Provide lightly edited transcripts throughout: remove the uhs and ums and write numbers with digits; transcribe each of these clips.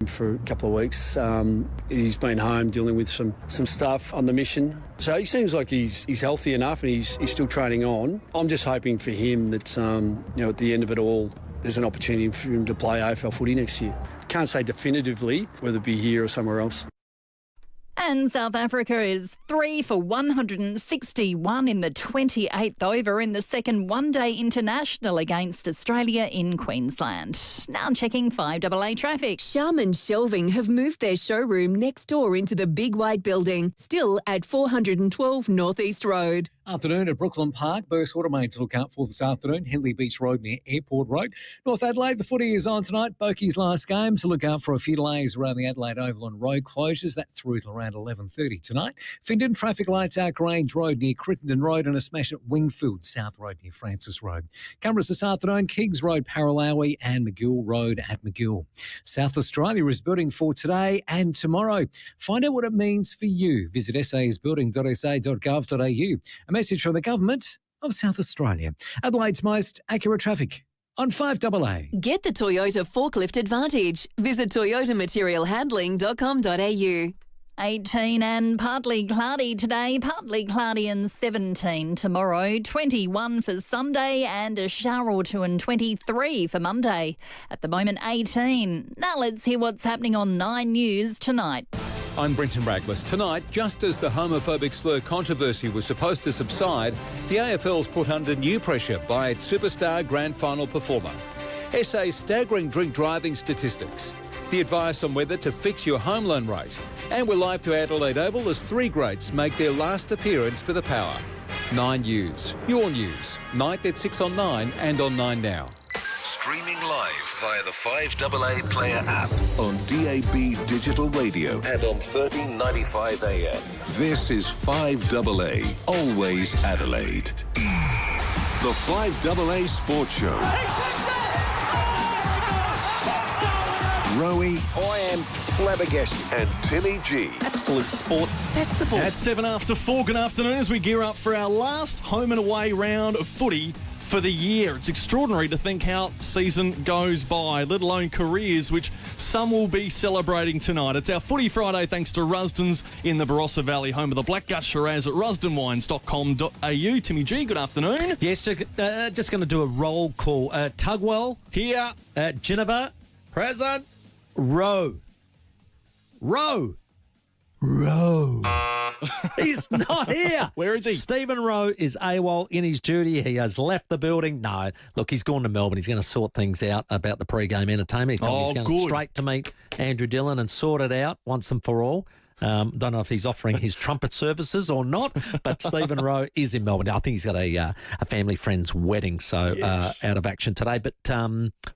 for a couple of weeks. He's been home dealing with some stuff on the mission. So he seems like he's healthy enough and he's still training on. I'm just hoping for him that, at the end of it all, there's an opportunity for him to play AFL footy next year. Can't say definitively whether it be here or somewhere else. And South Africa is 3 for 161 in the 28th over in the second one-day international against Australia in Queensland. Now checking 5AA traffic. Sharman Shelving have moved their showroom next door into the Big White Building, still at 412 North East Road. Afternoon at Brooklyn Park. Burst water main to look out for this afternoon. Hinkley Beach Road near Airport Road. North Adelaide, the footy is on tonight. Boakie's last game, so look out for a few delays around the Adelaide Oval and road closures. That's through till around 11:30 tonight. Findon, traffic lights out Grange Road near Crittenden Road and a smash at Wingfield South Road near Francis Road. Cameras this afternoon, Kings Road, Paralowie and McGill Road at McGill. South Australia is building for today and tomorrow. Find out what it means for you. Visit sasbuilding.sa.gov.au. A message from the Government of South Australia. Adelaide's most accurate traffic on 5AA. Get the Toyota Forklift Advantage. Visit toyotamaterialhandling.com.au. 18 and partly cloudy today, partly cloudy and 17 tomorrow, 21 for Sunday and a shower or two and 23 for Monday. At the moment, 18. Now let's hear what's happening on 9 News tonight. I'm Brenton Raglas. Tonight, just as the homophobic slur controversy was supposed to subside, the AFL's put under new pressure by its superstar grand final performer. SA's staggering drink driving statistics, the advice on whether to fix your home loan rate, and we're live to Adelaide Oval as three greats make their last appearance for the Power. 9 News, your news. Night at 6 on 9 and on 9 Now. Streaming live via the 5AA Player app on DAB Digital Radio and on 1395 AM. This is 5AA, always Adelaide. The 5AA Sports Show. Rowey, I am flabbergasted. and Timmy G. Absolute sports festival. At 7 after 4, good afternoon as we gear up for our last home and away round of footy for the year. It's extraordinary to think how season goes by, let alone careers, which some will be celebrating tonight. It's our Footy Friday thanks to Rusden's in the Barossa Valley, home of the Blackgut Shiraz at rusdenwines.com.au. Timmy G, good afternoon. Yes, just going to do a roll call. Tugwell. Here. Geneva. Present. Rowe. He's not here. Where is he? Stephen Rowe is AWOL in his duty. He has left the building. No, look, he's gone to Melbourne. He's going to sort things out about the pre-game entertainment. He's told me he's going straight to meet Andrew Dillon and sort it out once and for all. Don't know if he's offering his trumpet services or not, but Stephen Rowe is in Melbourne. I think he's got a family friend's wedding, so out of action today. But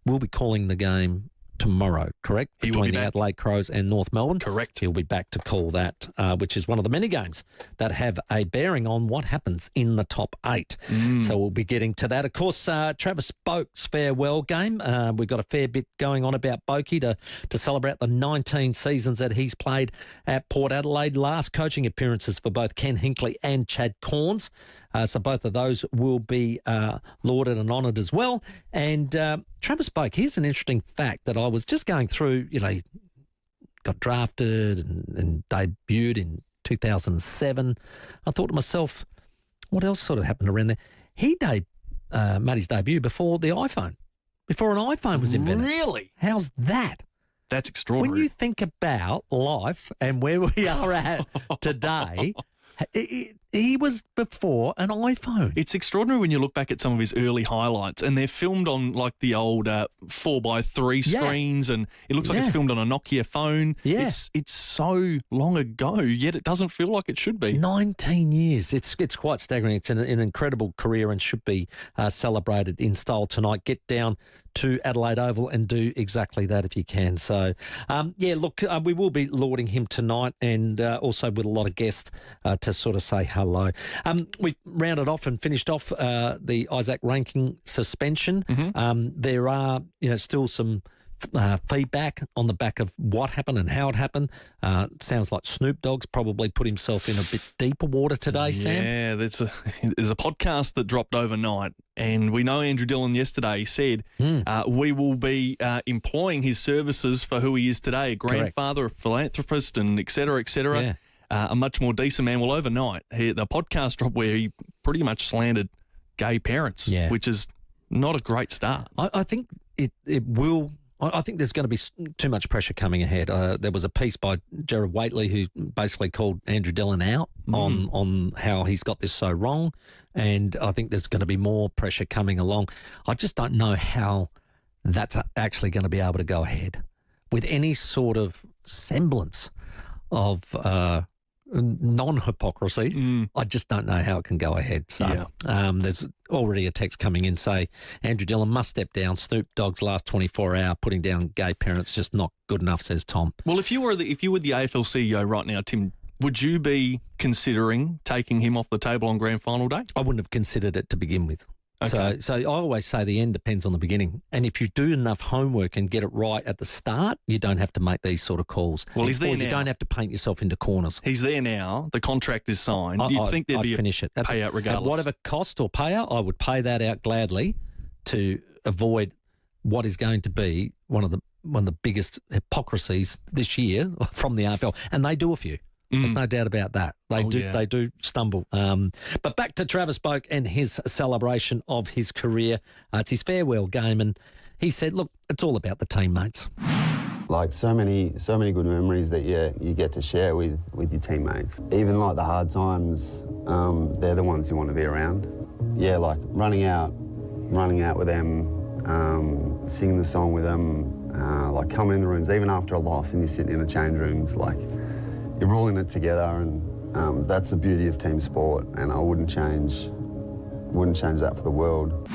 we'll be calling the game tomorrow, correct? Between the Adelaide Crows and North Melbourne. Correct. He'll be back to call that, which is one of the many games that have a bearing on what happens in the top 8. So we'll be getting to that. Of course, Travis Boak's farewell game. We've got a fair bit going on about Boakie to celebrate the 19 seasons that he's played at Port Adelaide. Last coaching appearances for both Ken Hinkley and Chad Corns. So both of those will be lauded and honoured as well. And Travis Boak, here's an interesting fact that I was just going through. You know, he got drafted and debuted in 2007. I thought to myself, what else sort of happened around there? He made his debut before the iPhone, before an iPhone was invented. Really? How's that? That's extraordinary. When you think about life and where we are at today, he was before an iPhone. It's extraordinary when you look back at some of his early highlights, and they're filmed on like the old 4x3 screens, and it looks like it's filmed on a Nokia phone. Yeah. It's so long ago, yet it doesn't feel like it should be. 19 years. It's quite staggering. It's an incredible career and should be celebrated in style tonight. Get down to Adelaide Oval and do exactly that if you can. So, we will be lauding him tonight, and also with a lot of guests to sort of say hello. We rounded off and finished off the Isaac Ranking suspension. There are still some feedback on the back of what happened and how it happened. Sounds like Snoop Dogg's probably put himself in a bit deeper water today, Sam. Yeah, there's a podcast that dropped overnight, and we know Andrew Dillon yesterday said we will be employing his services for who he is today, a grandfather, a philanthropist, and et cetera, et cetera. Yeah. A much more decent man. Well, overnight, the podcast dropped where he pretty much slandered gay parents, which is not a great start. I think it will... I think there's going to be too much pressure coming ahead. There was a piece by Gerard Whateley who basically called Andrew Dillon out on how he's got this so wrong, and I think there's going to be more pressure coming along. I just don't know how that's actually going to be able to go ahead with any sort of semblance of non-hypocrisy. I just don't know how it can go ahead. So there's already a text coming in say Andrew Dillon must step down. Snoop Dogg's last 24 hour putting down gay parents just not good enough, says Tom. Well, if you were the AFL CEO right now, Tim, would you be considering taking him off the table on grand final day? I wouldn't have considered it to begin with. Okay. So I always say the end depends on the beginning. And if you do enough homework and get it right at the start, you don't have to make these sort of calls. Well, he's there now. You don't have to paint yourself into corners. He's there now. The contract is signed. You'd think there'd be a payout regardless. At whatever cost or payout, I would pay that out gladly to avoid what is going to be one of the biggest hypocrisies this year from the AFL. And they do a few. There's no doubt about that. They do stumble. But back to Travis Boak and his celebration of his career. It's his farewell game, and he said, look, it's all about the teammates. Like so many good memories that you get to share with your teammates. Even like the hard times, they're the ones you want to be around. Yeah, like running out with them, singing the song with them, like coming in the rooms, even after a loss and you're sitting in the change rooms, like you're all in it together, and that's the beauty of team sport, and I wouldn't change that for the world.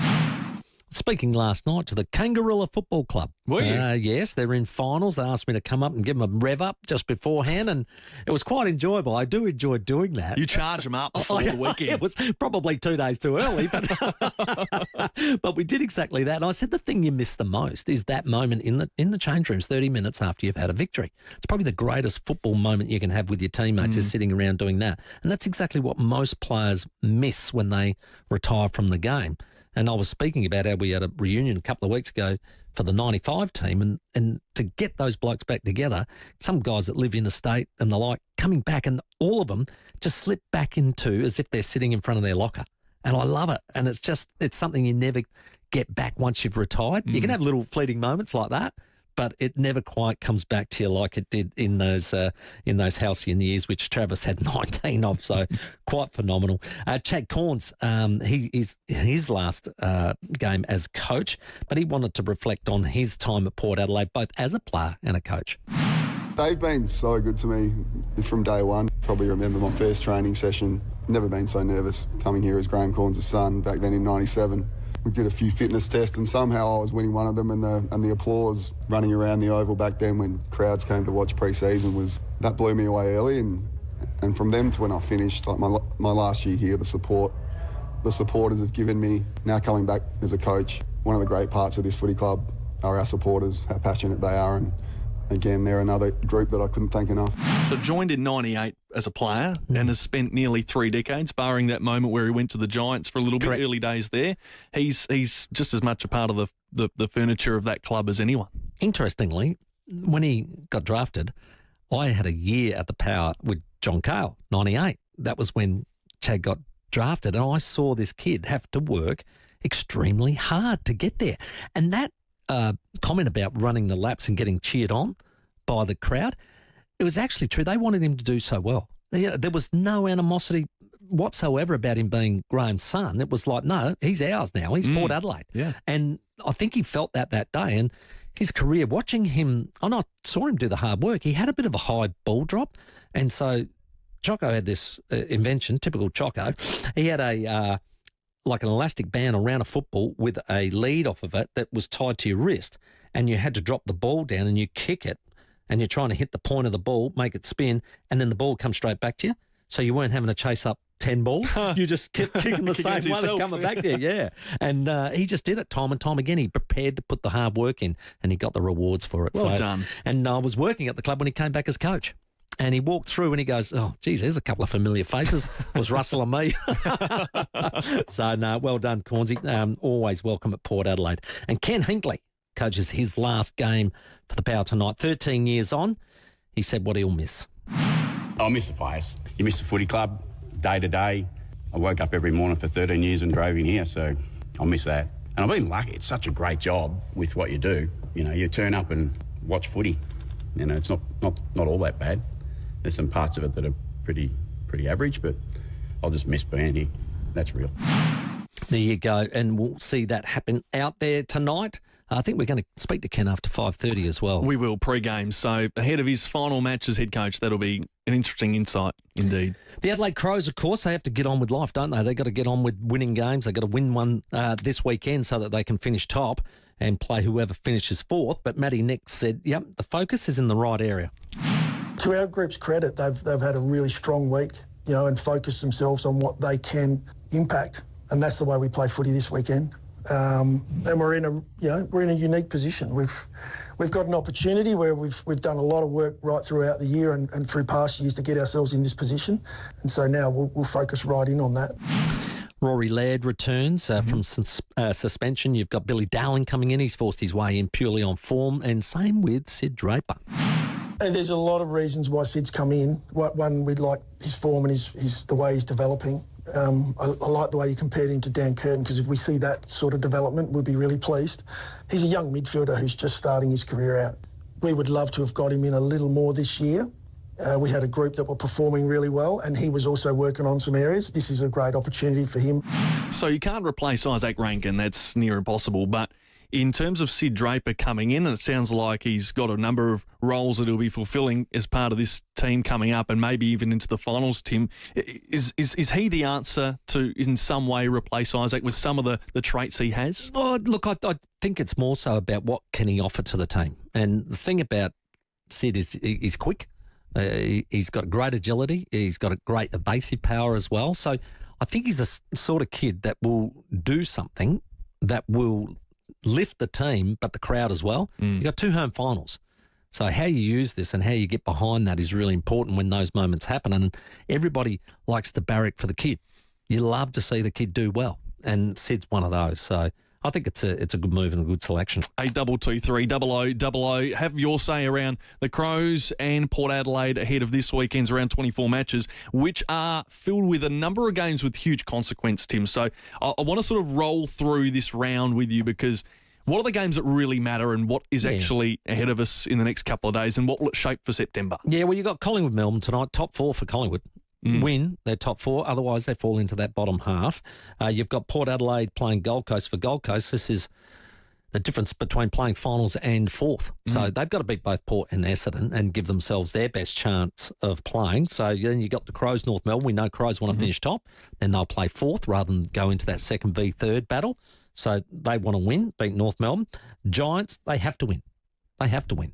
Speaking last night to the Kangaroo Football Club. Were you? Yes, they're in finals. They asked me to come up and give them a rev up just beforehand, and it was quite enjoyable. I do enjoy doing that. You charge them up before the weekend. It was probably 2 days too early, but we did exactly that. And I said the thing you miss the most is that moment in the change rooms 30 minutes after you've had a victory. It's probably the greatest football moment you can have with your teammates is sitting around doing that. And that's exactly what most players miss when they retire from the game. And I was speaking about how we had a reunion a couple of weeks ago for the 95 team, and to get those blokes back together, some guys that live in the state and the like, coming back, and all of them just slip back into as if they're sitting in front of their locker. And I love it. And it's something you never get back once you've retired. You can have little fleeting moments like that, but it never quite comes back to you like it did in those halcyon years, which Travis had 19 of, so quite phenomenal. Chad Corns, his last game as coach, but he wanted to reflect on his time at Port Adelaide, both as a player and a coach. They've been so good to me from day one. Probably remember my first training session. Never been so nervous coming here as Graham Corns' son back then in '97. We did a few fitness tests, and somehow I was winning one of them, and the applause running around the oval back then when crowds came to watch pre-season that blew me away early, and from then to when I finished, like my last year here, the supporters have given me, now coming back as a coach, one of the great parts of this footy club are our supporters, how passionate they are, and again, they're another group that I couldn't thank enough. So joined in '98 as a player and has spent nearly 3 decades, barring that moment where he went to the Giants for a little bit, early days there. He's just as much a part of the furniture of that club as anyone. Interestingly, when he got drafted, I had a year at the Power with John Cale, '98. That was when Chad got drafted, and I saw this kid have to work extremely hard to get there. And that comment about running the laps and getting cheered on by the crowd, it was actually true. They wanted him to do so well. There was no animosity whatsoever about him being Graham's son. It was like, no, he's ours now. He's Port Adelaide. Yeah. And I think he felt that day. And his career, watching him, I saw him do the hard work. He had a bit of a high ball drop. And so Choco had this invention, typical Choco. He had like an elastic band around a football with a lead off of it that was tied to your wrist, and you had to drop the ball down and you kick it, and you're trying to hit the point of the ball, make it spin, and then the ball comes straight back to you. so you weren't having to chase up 10 balls. You just kept kicking the same one and coming back there, yeah. And he just did it time and time again. He prepared to put the hard work in, and he got the rewards for it. Well done. And I was working at the club when he came back as coach. And he walked through and he goes, oh, geez, there's a couple of familiar faces. It was Russell and me. So, no, well done, Cornsey. Always welcome at Port Adelaide. And Ken Hinkley coaches his last game for the Power tonight. 13 years on, he said what he'll miss. I'll miss the place. You miss the footy club day to day. I woke up every morning for 13 years and drove in here, so I'll miss that. And I've been lucky. It's such a great job with what you do. You know, you turn up and watch footy. You know, it's not all that bad. There's some parts of it that are pretty average, but I'll just miss being here. That's real. There you go, and we'll see that happen out there tonight. I think we're going to speak to Ken after 5:30 as well. We will, pre-game. So ahead of his final match as head coach, that'll be an interesting insight indeed. The Adelaide Crows, of course, they have to get on with life, don't they? They've got to get on with winning games. They've got to win one this weekend so that they can finish top and play whoever finishes fourth. But Matty Nick said, yep, the focus is in the right area. To our group's credit, they've had a really strong week, you know, and focused themselves on what they can impact, and that's the way we play footy this weekend. And we're in a unique position. We've got an opportunity where we've done a lot of work right throughout the year and through past years to get ourselves in this position, and so now we'll focus right in on that. Rory Laird returns from suspension. You've got Billy Dowling coming in. He's forced his way in purely on form, and same with Sid Draper. And there's a lot of reasons why Sid's come in. One, we like his form and the way he's developing. I like the way you compared him to Dan Curtin, because if we see that sort of development, we'll be really pleased. He's a young midfielder who's just starting his career out. We would love to have got him in a little more this year. We had a group that were performing really well, and he was also working on some areas. This is a great opportunity for him. So you can't replace Isaac Rankin. That's near impossible, but in terms of Sid Draper coming in, and it sounds like he's got a number of roles that he'll be fulfilling as part of this team coming up and maybe even into the finals, Tim, is he the answer to, in some way, replace Isaac with some of the traits he has? Oh, look, I think it's more so about what can he offer to the team. And the thing about Sid is he's quick. He's got great agility. He's got a great evasive power as well. So I think he's a sort of kid that will do something that will lift the team, but the crowd as well. You've got 2 home finals. So how you use this and how you get behind that is really important when those moments happen. And everybody likes to barrack for the kid. You love to see the kid do well. And Sid's one of those. So I think it's a good move and a good selection. 8223 0000. Have your say around the Crows and Port Adelaide ahead of this weekend's around 24 matches, which are filled with a number of games with huge consequence, Tim. So I want to sort of roll through this round with you, because what are the games that really matter and what is actually ahead of us in the next couple of days, and what will it shape for September? Yeah, well, you've got Collingwood Melbourne tonight, top 4 for Collingwood. Win, they're top 4. Otherwise, they fall into that bottom half. You've got Port Adelaide playing Gold Coast. For Gold Coast, this is the difference between playing finals and fourth. So they've got to beat both Port and Essendon and give themselves their best chance of playing. So then you've got the Crows, North Melbourne. We know Crows want to finish top. Then they'll play fourth rather than go into that second v third battle. So they want to win, beat North Melbourne. Giants, they have to win. They have to win.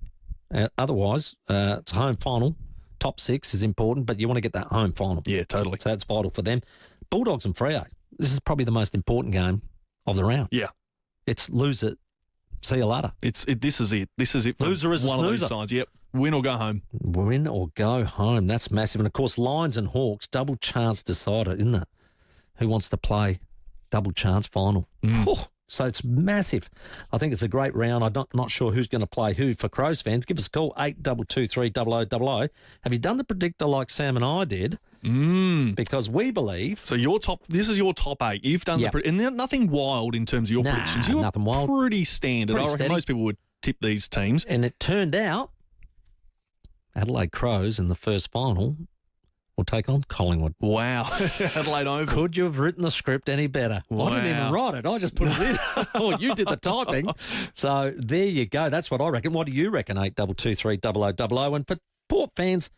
Otherwise, it's a home final. Top 6 is important, but you want to get that home final. Yeah, totally. So that's vital for them. Bulldogs and Freo. This is probably the most important game of the round. Yeah. It's lose it, see you later. This is it. This is it. Loser is one a of snoozer. those sides. Yep. Win or go home. Win or go home. That's massive. And, of course, Lions and Hawks, double chance decider, isn't it? Who wants to play double chance final? So it's massive. I think it's a great round. I'm not sure who's going to play who for Crows fans. Give us a call, 8223 0000. Have you done the predictor like Sam and I did? Because we believe... So this is your top 8. You've done and nothing wild in terms of your predictions. You were nothing wild. Pretty standard. I reckon most people would tip these teams. And it turned out Adelaide Crows in the first final will take on Collingwood. Wow. Adelaide Oval. Could you have written the script any better? Wow. I didn't even write it. I just put it in. Oh, you did the typing. So there you go. That's what I reckon. What do you reckon, 8223 0000? And for Port fans,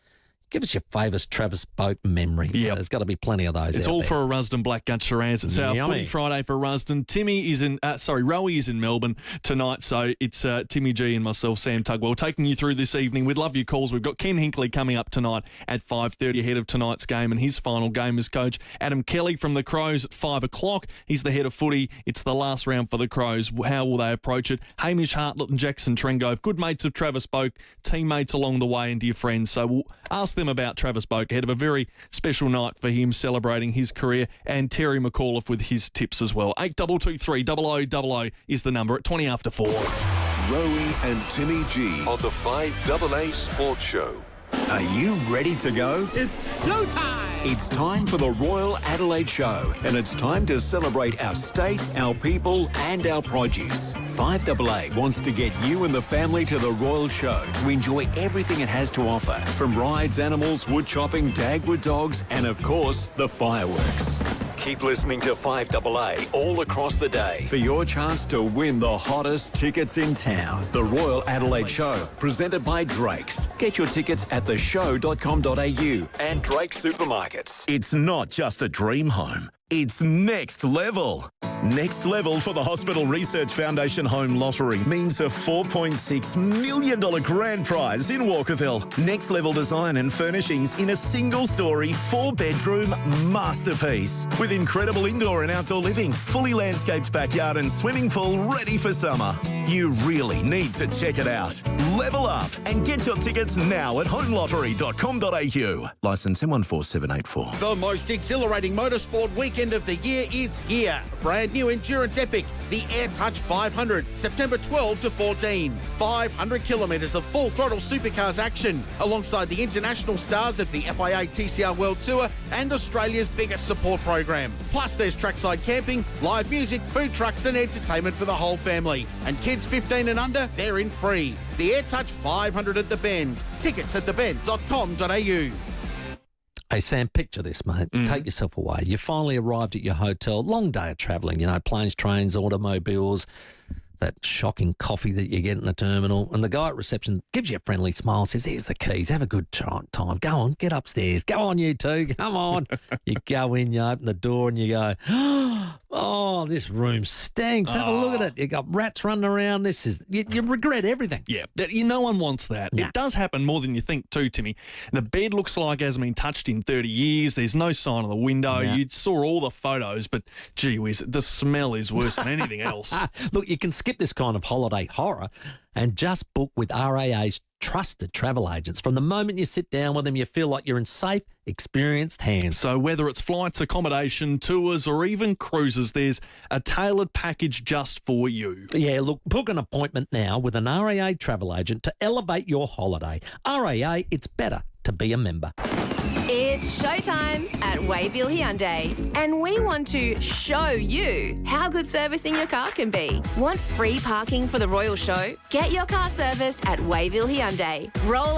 Give us your favourite Travis Boak memory. Yep. There's got to be plenty of those. It's out all there. for a Rusden Blackgut Shiraz. It's our Yummy. Footy Friday for Rusden. Timmy is in, Rowey is in Melbourne tonight, so it's Timmy G and myself, Sam Tugwell, taking you through this evening. We'd love your calls. We've got Ken Hinkley coming up tonight at 5:30 ahead of tonight's game, and his final game as coach. Adam Kelly from the Crows at 5 o'clock. He's the head of footy. It's the last round for the Crows. How will they approach it? Hamish, Hartlett and Jackson Trengove, good mates of Travis Boak, teammates along the way and dear friends. So we'll ask them about Travis Boak ahead of a very special night for him, celebrating his career, and Terry McAuliffe with his tips as well. 8223 0000 is the number at 20 after 4. Rowey and Timmy G on the 5AA Sports Show. Are you ready to go? It's showtime! It's time for the Royal Adelaide Show, and it's time to celebrate our state, our people, and our produce. 5AA wants to get you and the family to the Royal Show to enjoy everything it has to offer, from rides, animals, wood chopping, Dagwood dogs, and of course, the fireworks. Keep listening to 5AA all across the day for your chance to win the hottest tickets in town. The Royal Adelaide Show, presented by Drake's. Get your tickets at theshow.com.au and Drake's Supermarkets. It's not just a dream home. It's next level. Next level for the Hospital Research Foundation Home Lottery means a $4.6 million grand prize in Walkerville. Next level design and furnishings in a single-storey, 4-bedroom masterpiece. With incredible indoor and outdoor living, fully landscaped backyard and swimming pool ready for summer. You really need to check it out. Level up and get your tickets now at homelottery.com.au. Licence M14784. The most exhilarating motorsport weekend of the year is here. Brand new endurance epic, the AirTouch 500, September 12 to 14. 500 kilometres of full throttle supercars action, alongside the international stars of the FIVEAA TCR World Tour and Australia's biggest support program. Plus there's trackside camping, live music, food trucks and entertainment for the whole family. And kids 15 and under, they're in free. The AirTouch 500 at the Bend. Tickets at thebend.com.au. Hey, Sam, picture this, mate. Take yourself away. You finally arrived at your hotel. Long day of travelling, planes, trains, automobiles, that shocking coffee that you get in the terminal. And the guy at reception gives you a friendly smile, says, here's the keys. Have a good time. Go on, get upstairs. Go on, you two. Come on. You go in, you open the door and you go, oh, this room stinks. Have a look at it. You got rats running around. You regret everything. Yeah, no one wants that. Nah. It does happen more than you think too, Timmy. The bed looks like it hasn't been touched in 30 years. There's no sign of the window. Nah. You saw all the photos, but gee whiz, the smell is worse than anything else. Look, you can skip this kind of holiday horror and just book with RAA's trusted travel agents. From the moment you sit down with them, you feel like you're in safe, experienced hands. So whether it's flights, accommodation, tours or even cruises, there's a tailored package just for you. Yeah, look, book an appointment now with an RAA travel agent to elevate your holiday. RAA, it's better to be a member. It's showtime at Wayville Hyundai, and we want to show you how good servicing your car can be. Want free parking for the Royal Show? Get your car serviced at Wayville Hyundai. Roll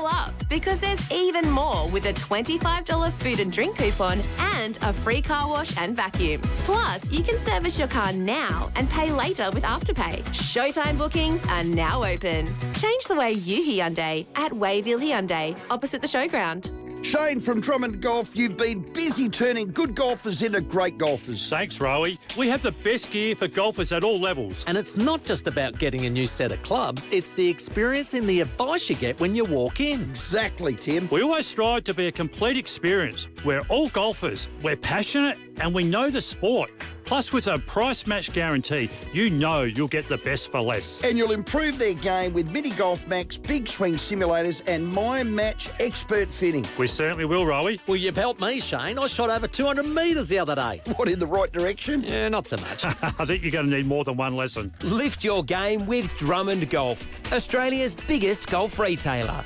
up, because there's even more with a $25 food and drink coupon and a free car wash and vacuum. Plus, you can service your car now and pay later with Afterpay. Showtime bookings are now open. Change the way you Hyundai at Wayville Hyundai, opposite the showground. Shane from Drummond Golf, you've been busy turning good golfers into great golfers. Thanks, Rowey. We have the best gear for golfers at all levels. And it's not just about getting a new set of clubs, it's the experience and the advice you get when you walk in. Exactly, Tim. We always strive to be a complete experience. We're all golfers. We're passionate and we know the sport. Plus, with a price match guarantee, you know you'll get the best for less. And you'll improve their game with Mini Golf Max, Big Swing Simulators and My Match Expert Fitting. We certainly will, Rowey. Well, you've helped me, Shane. I shot over 200 metres the other day. What, in the right direction? Yeah, not so much. I think you're going to need more than one lesson. Lift your game with Drummond Golf, Australia's biggest golf retailer.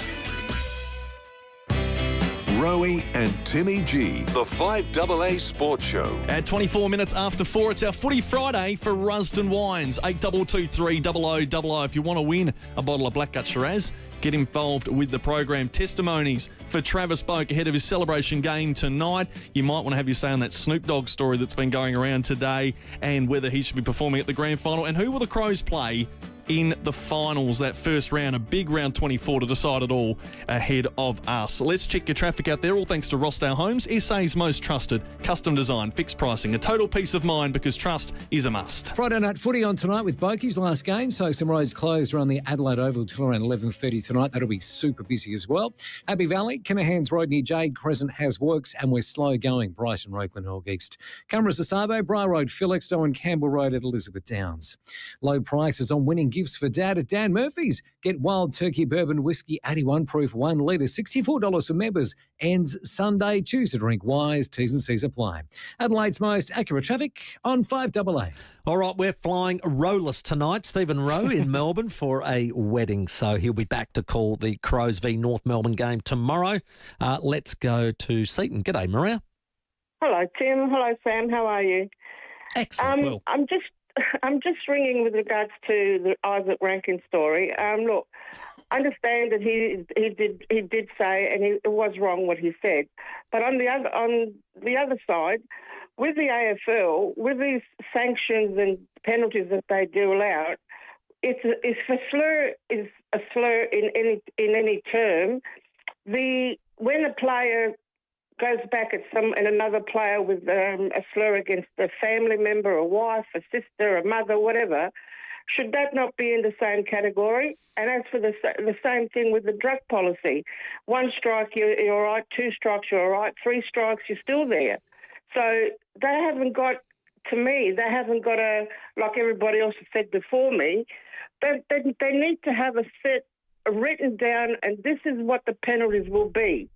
Rowey and Timmy G, the 5AA Sports Show. At 24 minutes after 4, it's our Footy Friday for Rusden Wines. 8223 0000. If you want to win a bottle of Blackgut Shiraz, get involved with the program. Testimonies for Travis Boak ahead of his celebration game tonight. You might want to have your say on that Snoop Dogg story that's been going around today and whether he should be performing at the grand final. And who will the Crows play in the finals, that first round, a big round 24 to decide it all ahead of us. Let's check your traffic out there, all thanks to Rossdale Homes, SA's most trusted custom design, fixed pricing, a total peace of mind because trust is a must. Friday night footy on tonight with Boakie's last game. So some roads closed around the Adelaide Oval till around 11:30 tonight. That'll be super busy as well. Happy Valley, Kinahan's Road near Jade Crescent has works and we're slow going. Brighton Road, Glenelg East. Cameras to Savo, Bra Road, Felixstowe and Campbell Road at Elizabeth Downs. Low prices on winning gifts for Dad at Dan Murphy's. Get Wild Turkey Bourbon Whiskey 81 proof 1 litre, $64 for members. Ends Sunday. Choose to drink wise. T's and C's apply. Adelaide's most accurate traffic on 5AA. All right, we're flying rowless tonight. Stephen Rowe in Melbourne for a wedding, so he'll be back to call the Crows v North Melbourne game tomorrow. Let's go to Seaton. G'day, Maria. Hello, Tim. Hello, Sam. How are you? Excellent. I'm just ringing with regards to the Isaac Rankin story. Look, I understand that he did say, and it was wrong what he said, but on the other side, with the AFL, with these sanctions and penalties that they do out, it's a slur in any term. When a player goes back at another player with a slur against a family member, a wife, a sister, a mother, whatever, should that not be in the same category? And as for the same thing with the drug policy, 1 strike, you're all right, 2 strikes, you're all right, 3 strikes, you're still there. So they haven't got a, like everybody else has said before me, they need to have a set written down, and this is what the penalties will be.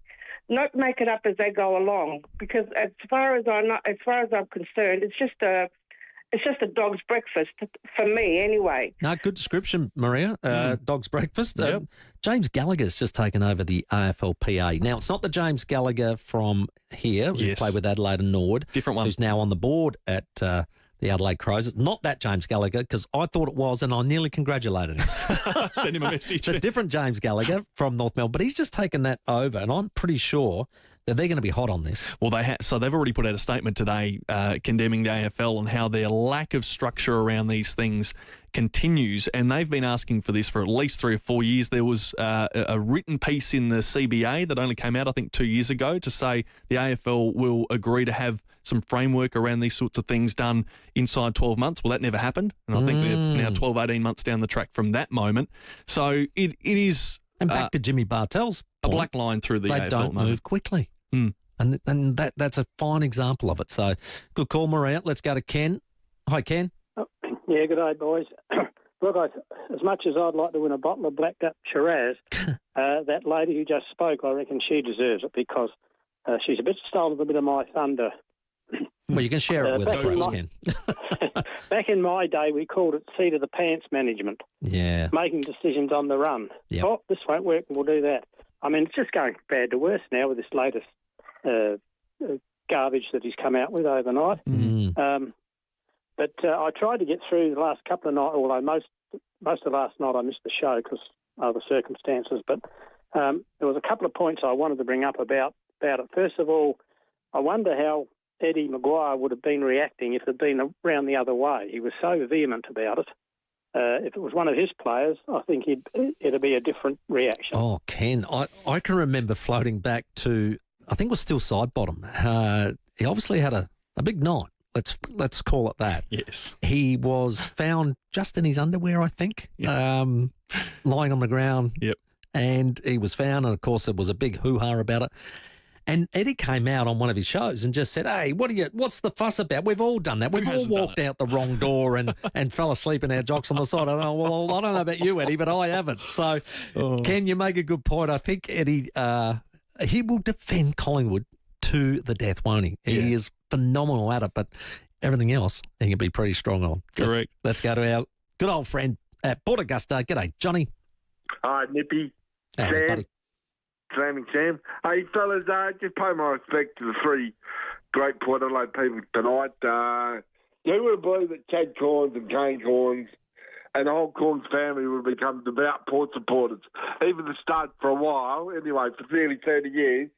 Not make it up as they go along, because as far as I'm concerned, it's just a dog's breakfast for me, anyway. No, good description, Maria. Dog's breakfast. Yep. James Gallagher's just taken over the AFLPA. Now, it's not the James Gallagher from here who played with Adelaide and Nord. Different one. Who's now on the board at the Adelaide Crows. It's not that James Gallagher, because I thought it was, and I nearly congratulated him. Send him a message. It's a different James Gallagher from North Melbourne, but he's just taken that over, and I'm pretty sure that they're going to be hot on this. Well, so they've already put out a statement today condemning the AFL and how their lack of structure around these things continues, and they've been asking for this for at least 3 or 4 years. There was a written piece in the CBA that only came out, I think, 2 years ago to say the AFL will agree to have some framework around these sorts of things done inside 12 months. Well, that never happened, and I think they're now 12, 18 months down the track from that moment. So it is... And back to Jimmy Bartell's point, a black line through the AFL. They don't move quickly. And that's a fine example of it. So good call, Maria. Let's go to Ken. Hi, Ken. Yeah, good day, boys. Look, as much as I'd like to win a bottle of blacked up Shiraz, that lady who just spoke, I reckon she deserves it, because she's a bit stolen a bit of my thunder. Well, you can share it with us, Ken. Back in my day, we called it seat of the pants management. Yeah. Making decisions on the run. Yep. Oh, this won't work, we'll do that. I mean, it's just going bad to worse now with this latest garbage that he's come out with overnight. But I tried to get through the last couple of nights, although most of last night I missed the show because of the circumstances. But there was a couple of points I wanted to bring up about it. First of all, I wonder how Eddie Maguire would have been reacting if it had been around the other way. He was so vehement about it. If it was one of his players, I think it'd be a different reaction. Oh, Ken, I can remember floating back to, I think it was still side bottom. He obviously had a big night. Let's call it that. Yes. He was found just in his underwear, I think, lying on the ground. Yep. And he was found, and of course there was a big hoo-ha about it. And Eddie came out on one of his shows and just said, "Hey, what's the fuss about? We've all done that. We've all walked out the wrong door and fell asleep in our jocks on the side." I don't know about you, Eddie, but I haven't. So, Ken, you make a good point. I think Eddie, he will defend Collingwood to the death, won't he? He is phenomenal at it, but everything else he can be pretty strong on. Correct. Let's go to our good old friend at Port Augusta. G'day, Johnny. Hi, Nippy. Hey, buddy. Sam. Hey, fellas, just pay my respect to the 3 great Port Adelaide people tonight. Who would have believed that Chad Corns and Kane Corns and the whole Corns family would have become devout Port supporters? Even the start for a while, anyway, for nearly 30 years.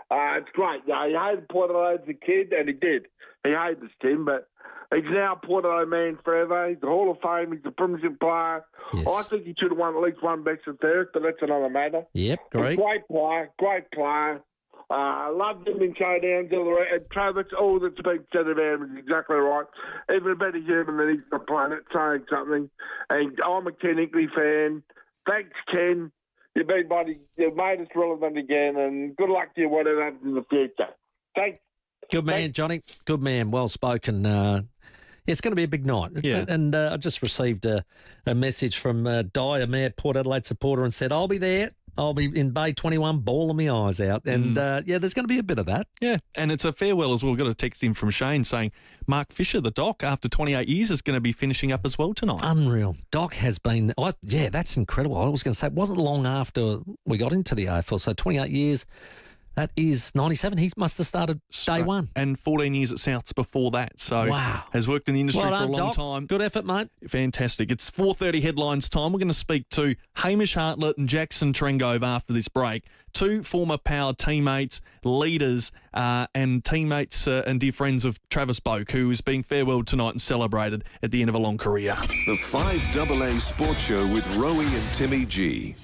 It's great. He hated Port Adelaide as a kid, and he did. He hated us, Tim, but He's now Port Adelaide man forever. He's the Hall of Fame. He's a premiership player. Yes. I think he should have won at least one best and fairest, but that's another matter. Yep, great. Great player. Loved him in showdowns. Travis, all that's been said about him is exactly right. Even a better human than he's on the planet, saying something. And I'm a Ken Hinkley fan. Thanks, Ken. You've made us relevant again, and good luck to you, whatever happens in the future. Thanks. Good man, Johnny. Good man. Well spoken. It's going to be a big night. Yeah. And I just received a message from Dyer, Mayor, Port Adelaide supporter, and said, I'll be there. I'll be in Bay 21 bawling my eyes out. And, there's going to be a bit of that. Yeah, and it's a farewell as well. We've got a text in from Shane saying Mark Fisher, the Doc, after 28 years, is going to be finishing up as well tonight. Unreal. Doc has been... that's incredible. I was going to say, it wasn't long after we got into the AFL, so 28 years... That is 97. He must have started day one. And 14 years at Souths before that. So wow. Has worked in the industry well for done, a long Doc. time. Good effort, mate. Fantastic. It's 4:30 headlines time. We're going to speak to Hamish, Hartlett and Jackson Trengove after this break. Two former Power teammates, leaders and teammates and dear friends of Travis Boak, who is being farewelled tonight and celebrated at the end of a long career. The 5AA Sports Show with Rowey and Timmy G.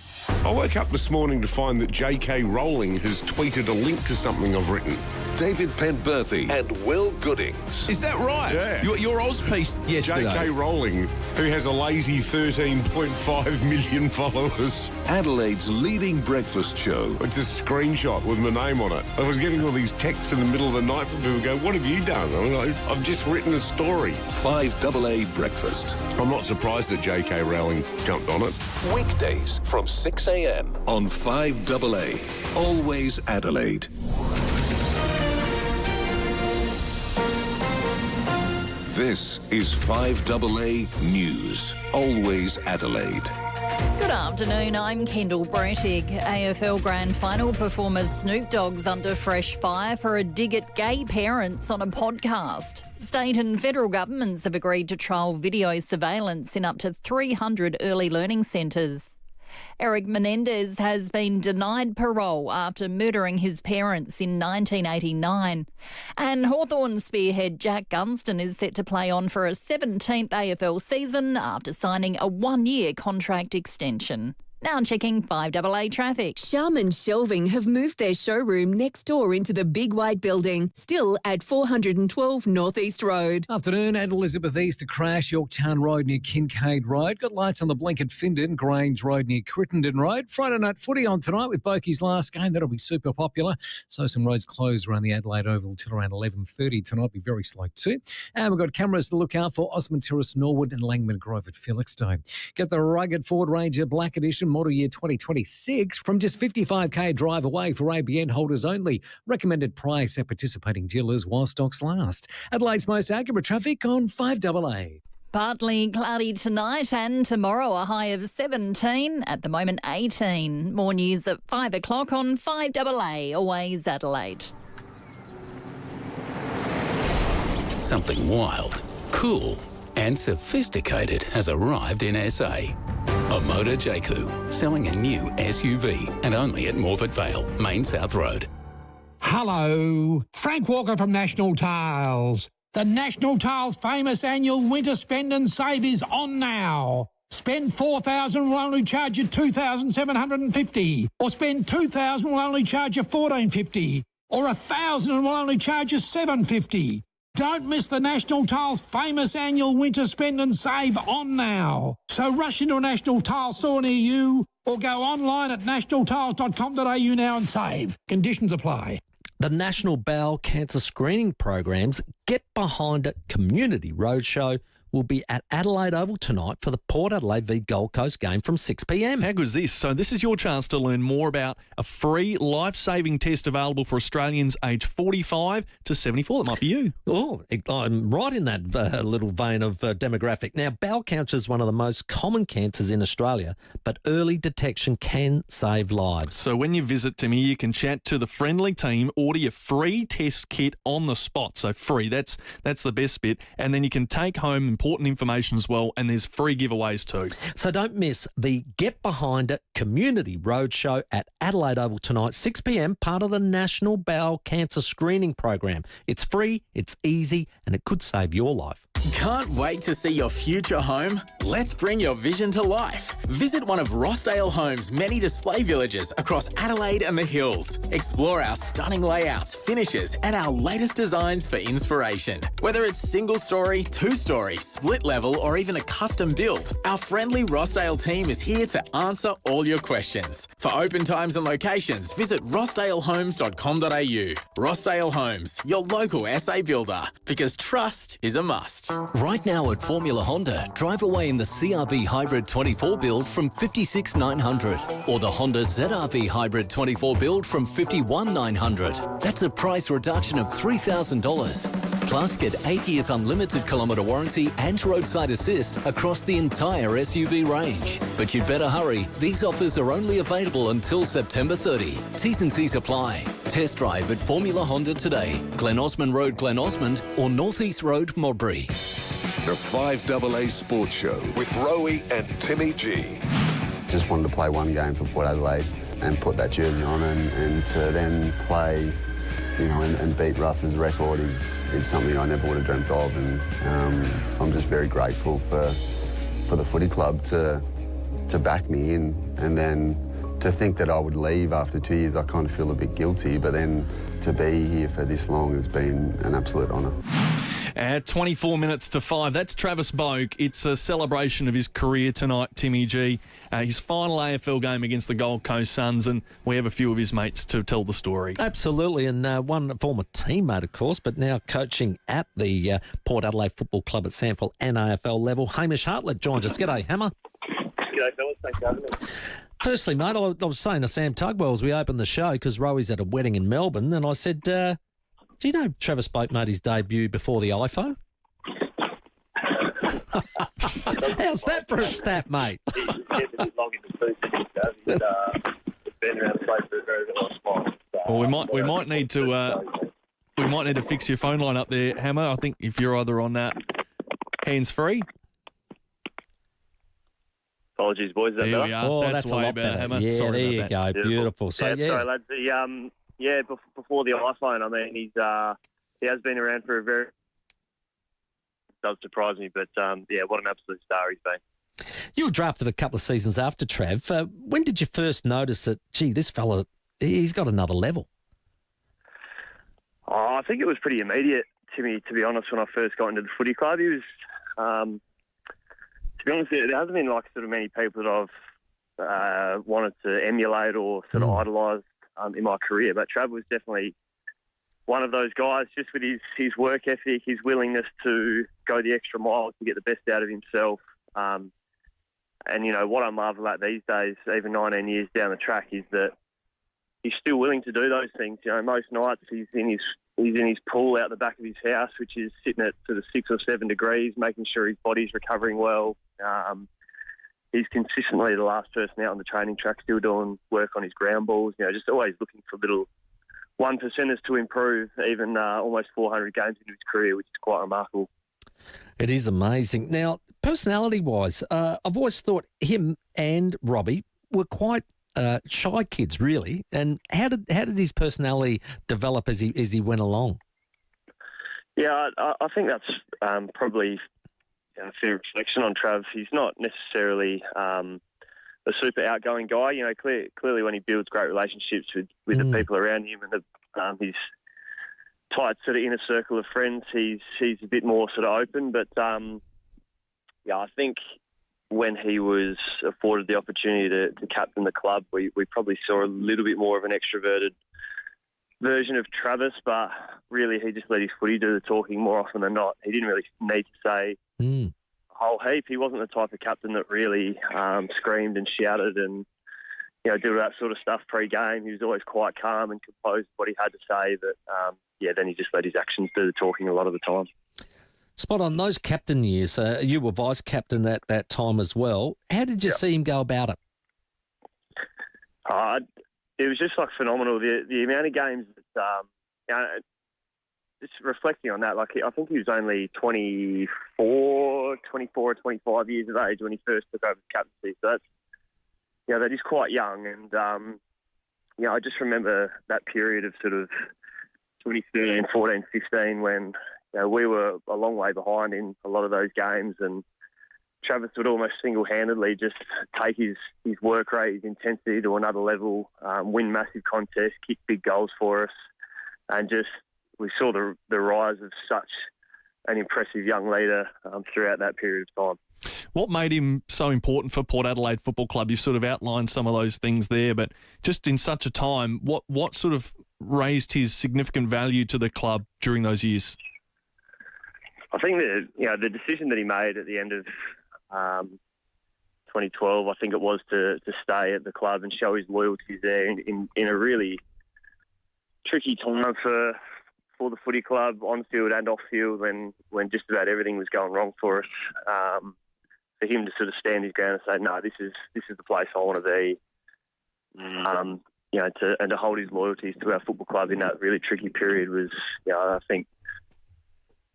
I woke up this morning to find that J.K. Rowling has tweeted a link to something I've written. David Penberthy and Will Goodings. Is that right? Yeah. Your Oz piece yesterday. J.K. Rowling, who has a lazy 13.5 million followers. Adelaide's leading breakfast show. It's a screenshot with my name on it. I was getting all these texts in the middle of the night from people go, what have you done? I'm like, I've just written a story. 5AA Breakfast. I'm not surprised that J.K. Rowling jumped on it. Weekdays from 6 a.m. on 5AA. Always Adelaide. This is 5AA News. Always Adelaide. Good afternoon, I'm Kendall Brettig. AFL Grand Final performer Snoop Dogg's under fresh fire for a dig at gay parents on a podcast. State and federal governments have agreed to trial video surveillance in up to 300 early learning centres. Eric Menendez has been denied parole after murdering his parents in 1989. And Hawthorn spearhead Jack Gunston is set to play on for a 17th AFL season after signing a one-year contract extension. Now checking 5AA traffic. Sharman Shelving have moved their showroom next door into the Big White Building, still at 412 North East Road. Afternoon at Elizabeth East to crash, Yorktown Road near Kincaid Road. Got lights on the blink at Findon, Grange Road near Crittenden Road. Friday night footy on tonight with Boakie's last game. That'll be super popular. So some roads closed around the Adelaide Oval till around 11:30 tonight. Be very slow too. And we've got cameras to look out for Osmond Terrace, Norwood and Langman Grove at Felixstowe. Get the rugged Ford Ranger Black Edition model year 2026 from just 55k drive away for ABN holders only. Recommended price at participating dealers while stocks last. Adelaide's most accurate traffic on 5AA. Partly cloudy tonight and tomorrow, a high of 17, at the moment 18. More news at 5 o'clock on 5AA, always Adelaide. Something wild, cool and sophisticated has arrived in SA. Omoda Jaku, selling a new SUV and only at Morford Vale, Main South Road. Hello, Frank Walker from National Tiles. The National Tiles famous annual winter spend and save is on now. Spend $4,000 will only charge you $2,750, or spend $2,000 will only charge you $1,450, or $1,000 will only charge you $750. Don't miss the National Tiles famous annual winter spend and save on now. So rush into a National Tiles store near you or go online at nationaltiles.com.au now and save. Conditions apply. The National Bowel Cancer Screening Program's Get Behind It Community Roadshow will be at Adelaide Oval tonight for the Port Adelaide v Gold Coast game from 6 p.m. How good is this? So this is your chance to learn more about a free life-saving test available for Australians aged 45 to 74. That might be you. Oh, I'm right in that little vein of demographic. Now, bowel cancer is one of the most common cancers in Australia, but early detection can save lives. So when you visit, Timmy, you can chat to the friendly team, order your free test kit on the spot. So free, that's the best bit. And then you can take home important information as well, and there's free giveaways too. So don't miss the Get Behind It Community Roadshow at Adelaide Oval tonight, 6 p.m, part of the National Bowel Cancer Screening Program. It's free, it's easy, and it could save your life. Can't wait to see your future home? Let's bring your vision to life. Visit one of Rossdale Homes' many display villages across Adelaide and the Hills. Explore our stunning layouts, finishes and our latest designs for inspiration. Whether it's single story, two-story, split level or even a custom build, our friendly Rossdale team is here to answer all your questions. For open times and locations, visit rossdalehomes.com.au. Rossdale Homes, your local SA builder, because trust is a must. Right now at Formula Honda, drive away in the CR-V Hybrid 24 build from $56,900 or the Honda ZR-V Hybrid 24 build from $51,900. That's a price reduction of $3,000. Plus, get 8 years unlimited kilometre warranty and roadside assist across the entire SUV range. But you'd better hurry. These offers are only available until September 30. T's and C's apply. Test drive at Formula Honda today. Glen Osmond Road, Glen Osmond or North East Road, Modbury. The 5AA Sports Show with Rowey and Timmy G. Just wanted to play one game for Port Adelaide and put that jersey on and to then play, you know, and beat Russ's record is something I never would have dreamt of, and I'm just very grateful for the footy club to back me in, and then to think that I would leave after 2 years, I kind of feel a bit guilty, but then to be here for this long has been an absolute honour. At 24 minutes to 5, that's Travis Boak. It's a celebration of his career tonight, Timmy G. His final AFL game against the Gold Coast Suns, and we have a few of his mates to tell the story. Absolutely, and one former teammate, of course, but now coaching at the Port Adelaide Football Club at SANFL and AFL level. Hamish Hartlett joins us. G'day, Hammer. G'day, fellas. Thanks for having me. Firstly, mate, I was saying to Sam Tugwell as we opened the show, because Rowey's at a wedding in Melbourne, and I said, do you know Travis Boak made his debut before the iPhone? How's that for a stat, mate? He's a bit long in the tooth. He's been around the place for a very, very long time. Well, we might need to fix your phone line up there, Hammer. I think if you're either on hands free. Apologies, boys. There we are. Oh, that's way better, Hammer. Yeah, Sorry there about you that. go. Beautiful. So, yeah. Sorry, lads. Before the iPhone, I mean, he has been around for a very... does surprise me, but what an absolute star he's been. You were drafted a couple of seasons after Trav. When did you first notice that, gee, this fella, he's got another level? Oh, I think it was pretty immediate, Timmy, to be honest, when I first got into the footy club. He was, to be honest, there hasn't been like sort of many people that I've wanted to emulate or sort of idolise in my career, but Trav was definitely one of those guys, just with his work ethic, his willingness to go the extra mile to get the best out of himself. And, you know, what I marvel at these days, even 19 years down the track, is that he's still willing to do those things. You know, most nights he's in his pool out the back of his house, which is sitting at sort of 6 or 7 degrees, making sure his body's recovering well. He's consistently the last person out on the training track, still doing work on his ground balls, you know, just always looking for little 1%ers to improve, even almost 400 games into his career, which is quite remarkable. It is amazing. Now, personality-wise, I've always thought him and Robbie were quite shy kids, really. And how did his personality develop as he went along? Yeah, I think that's probably a fair reflection on Trav. He's not necessarily a super outgoing guy. You know, clearly when he builds great relationships with the people around him and his tight sort of inner circle of friends, he's a bit more sort of open. But I think when he was afforded the opportunity to captain the club, we probably saw a little bit more of an extroverted version of Travis, but really he just let his footy do the talking more often than not. He didn't really need to say a whole heap. He wasn't the type of captain that really screamed and shouted and, you know, did all that sort of stuff pre-game. He was always quite calm and composed what he had to say, but then he just let his actions do the talking a lot of the time. Spot on. Those captain years, you were vice-captain at that time as well. How did you see him go about it? It was just, like, phenomenal. The amount of games that, just reflecting on that, like, I think he was only 24 or 25 years of age when he first took over the captaincy. So that's, that is quite young. And, I just remember that period of sort of 2013, 14, 15 when, we were a long way behind in a lot of those games, and Travis would almost single-handedly just take his work rate, his intensity to another level, win massive contests, kick big goals for us, and just we saw the rise of such an impressive young leader throughout that period of time. What made him so important for Port Adelaide Football Club? You've sort of outlined some of those things there, but just in such a time, what sort of raised his significant value to the club during those years? I think that the decision that he made at the end of 2012, I think it was to stay at the club and show his loyalties there in a really tricky time for the footy club, on field and off field, when just about everything was going wrong for us. For him to sort of stand his ground and say, "No, this is the place I want to be," and to hold his loyalties to our football club in that really tricky period was, I think,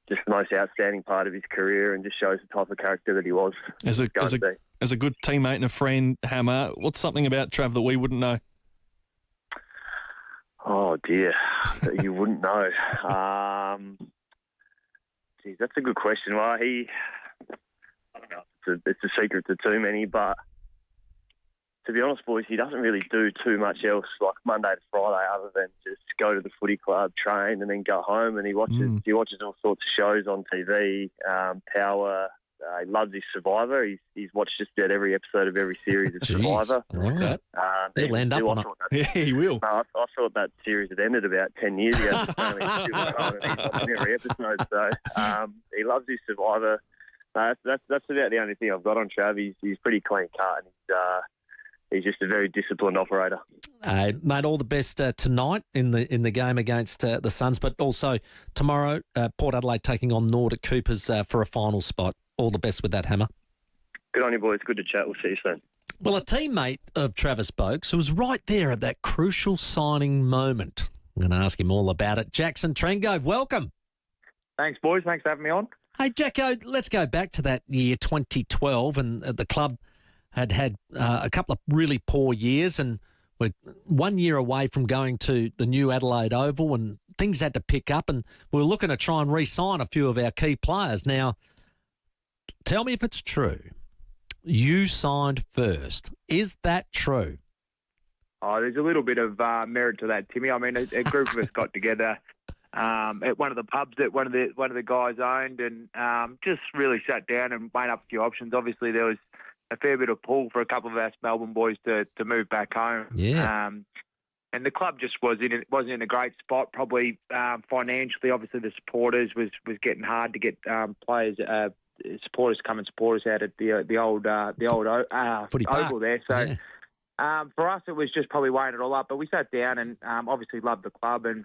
just the most outstanding part of his career, and just shows the type of character that he was. As a good teammate and a friend, Hammer, what's something about Trav that we wouldn't know? Oh dear, that you wouldn't know. Geez, that's a good question. Well, I don't know. It's a secret to too many, but to be honest, boys, he doesn't really do too much else, like Monday to Friday, other than just go to the footy club, train, and then go home. And he watches all sorts of shows on TV, Power. He loves his Survivor. He's watched just about every episode of every series of Survivor. I like that. He'll end up on it. Yeah, he will. I thought that series had ended about 10 years ago. He's on every episode. So he loves his Survivor. That's about the only thing I've got on Trav. He's pretty clean cut, and he's just a very disciplined operator. Mate, all the best tonight in the game against the Suns, but also tomorrow, Port Adelaide taking on Nordic Coopers for a final spot. All the best with that, Hammer. Good on you, boys. Good to chat. We'll see you soon. Well, a teammate of Travis Boak's who was right there at that crucial signing moment. I'm going to ask him all about it. Jackson Trengove, welcome. Thanks, boys. Thanks for having me on. Hey, Jacko, let's go back to that year 2012, and the club had a couple of really poor years, and we're 1 year away from going to the new Adelaide Oval, and things had to pick up, and we were looking to try and re-sign a few of our key players. Now, tell me if it's true. You signed first. Is that true? Oh, there's a little bit of merit to that, Timmy. I mean, a group of us got together at one of the pubs that one of the guys owned, and just really sat down and weighed up a few options. Obviously, there was a fair bit of pull for a couple of us Melbourne boys to move back home. Yeah. And the club just wasn't in a great spot. Probably financially, obviously, the supporters was getting hard to get players. Supporters come and support us out at the old oval there. So for us, it was just probably weighing it all up. But we sat down and obviously loved the club, and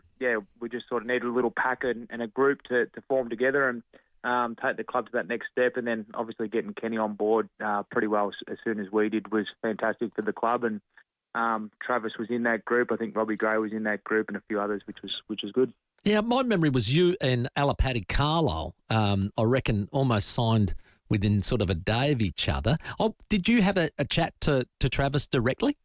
we just sort of needed a little pack and a group to form together and take the club to that next step. And then obviously getting Kenny on board pretty well as soon as we did was fantastic for the club. And Travis was in that group. I think Robbie Gray was in that group, and a few others, which was good. Yeah, my memory was you and Alapati Carlisle, I reckon, almost signed within sort of a day of each other. Oh, did you have a chat to Travis directly?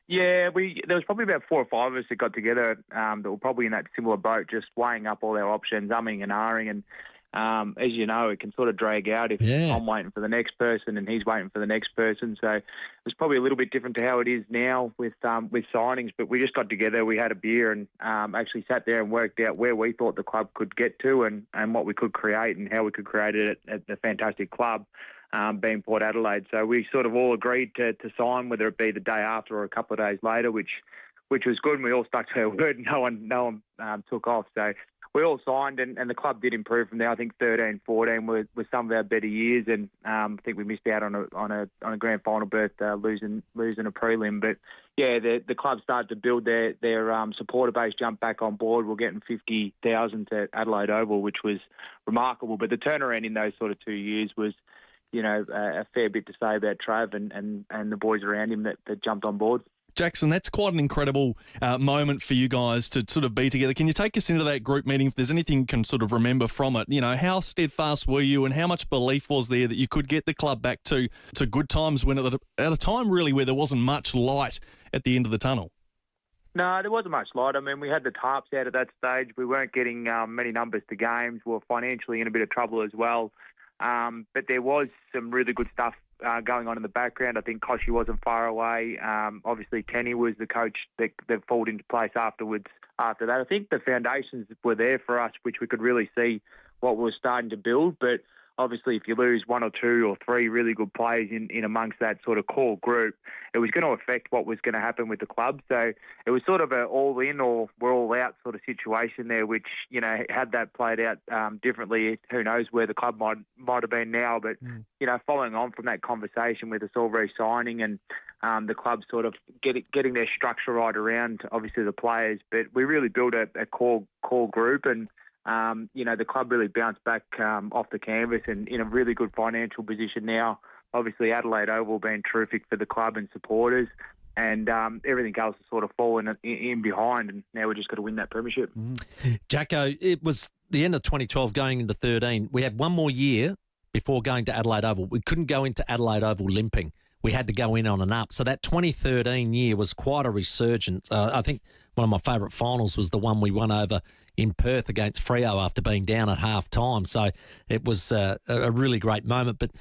Yeah, there was probably about 4 or 5 of us that got together that were probably in that similar boat, just weighing up all our options, umming and ahhing. And as you know, it can sort of drag out if I'm waiting for the next person and he's waiting for the next person. So it was probably a little bit different to how it is now with signings. But we just got together, we had a beer, and actually sat there and worked out where we thought the club could get to and what we could create and how we could create it at the fantastic club, being Port Adelaide. So we sort of all agreed to sign, whether it be the day after or a couple of days later, which was good. And we all stuck to our word. No one took off. So we all signed, and the club did improve from there. I think 13, 14 were some of our better years, and I think we missed out on a grand final berth, losing a prelim. But yeah, the club started to build their supporter base, jump back on board. We're getting 50,000 at Adelaide Oval, which was remarkable. But the turnaround in those sort of 2 years was, a fair bit to say about Trav and the boys around him that jumped on board. Jackson, that's quite an incredible moment for you guys to sort of be together. Can you take us into that group meeting, if there's anything you can sort of remember from it? How steadfast were you, and how much belief was there that you could get the club back to good times when at a time really where there wasn't much light at the end of the tunnel? No, there wasn't much light. I mean, we had the tarps out at that stage. We weren't getting many numbers to games. We were financially in a bit of trouble as well. But there was some really good stuff going on in the background. I think Koshy wasn't far away. Obviously, Kenny was the coach that falled into place afterwards. After that, I think the foundations were there for us, which we could really see what we were starting to build. But obviously, if you lose one or two or three really good players in amongst that sort of core group, it was going to affect what was going to happen with the club. So it was sort of an all-in or we're all-out sort of situation there, which, you know, had that played out differently, who knows where the club might have been now. But, you know, following on from that conversation with us all re-signing and the club sort of getting their structure right around, obviously, the players. But we really built a core group and, you know, the club really bounced back off the canvas and in a really good financial position now. Obviously, Adelaide Oval been terrific for the club and supporters, and everything else has sort of fallen in behind, and now we're just got to win that premiership. Jacko, it was the end of 2012 going into 13. We had one more year before going to Adelaide Oval. We couldn't go into Adelaide Oval limping. We had to go in on an up. So that 2013 year was quite a resurgence. I think one of my favourite finals was the one we won over in Perth against FIVEAA after being down at half time. So it was a really great moment. But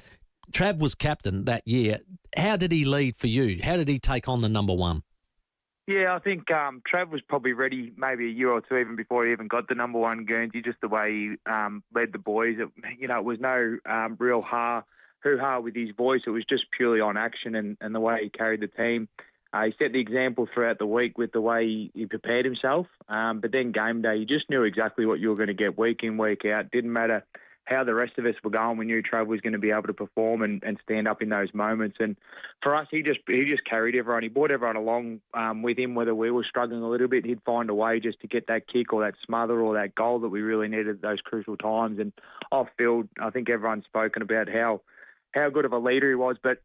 Trav was captain that year. How did he lead for you? How did he take on the number one? Yeah, I think Trav was probably ready maybe a year or two even before he even got the number one Guernsey, just the way he led the boys. It was no real hoo-ha with his voice. It was just purely on action and the way he carried the team. He set the example throughout the week with the way he prepared himself. But then game day, you just knew exactly what you were going to get week in, week out. Didn't matter how the rest of us were going. We knew Trav was going to be able to perform and stand up in those moments. And for us, he just carried everyone. He brought everyone along with him, whether we were struggling a little bit. He'd find a way just to get that kick or that smother or that goal that we really needed at those crucial times. And off field, I think everyone's spoken about how good of a leader he was, but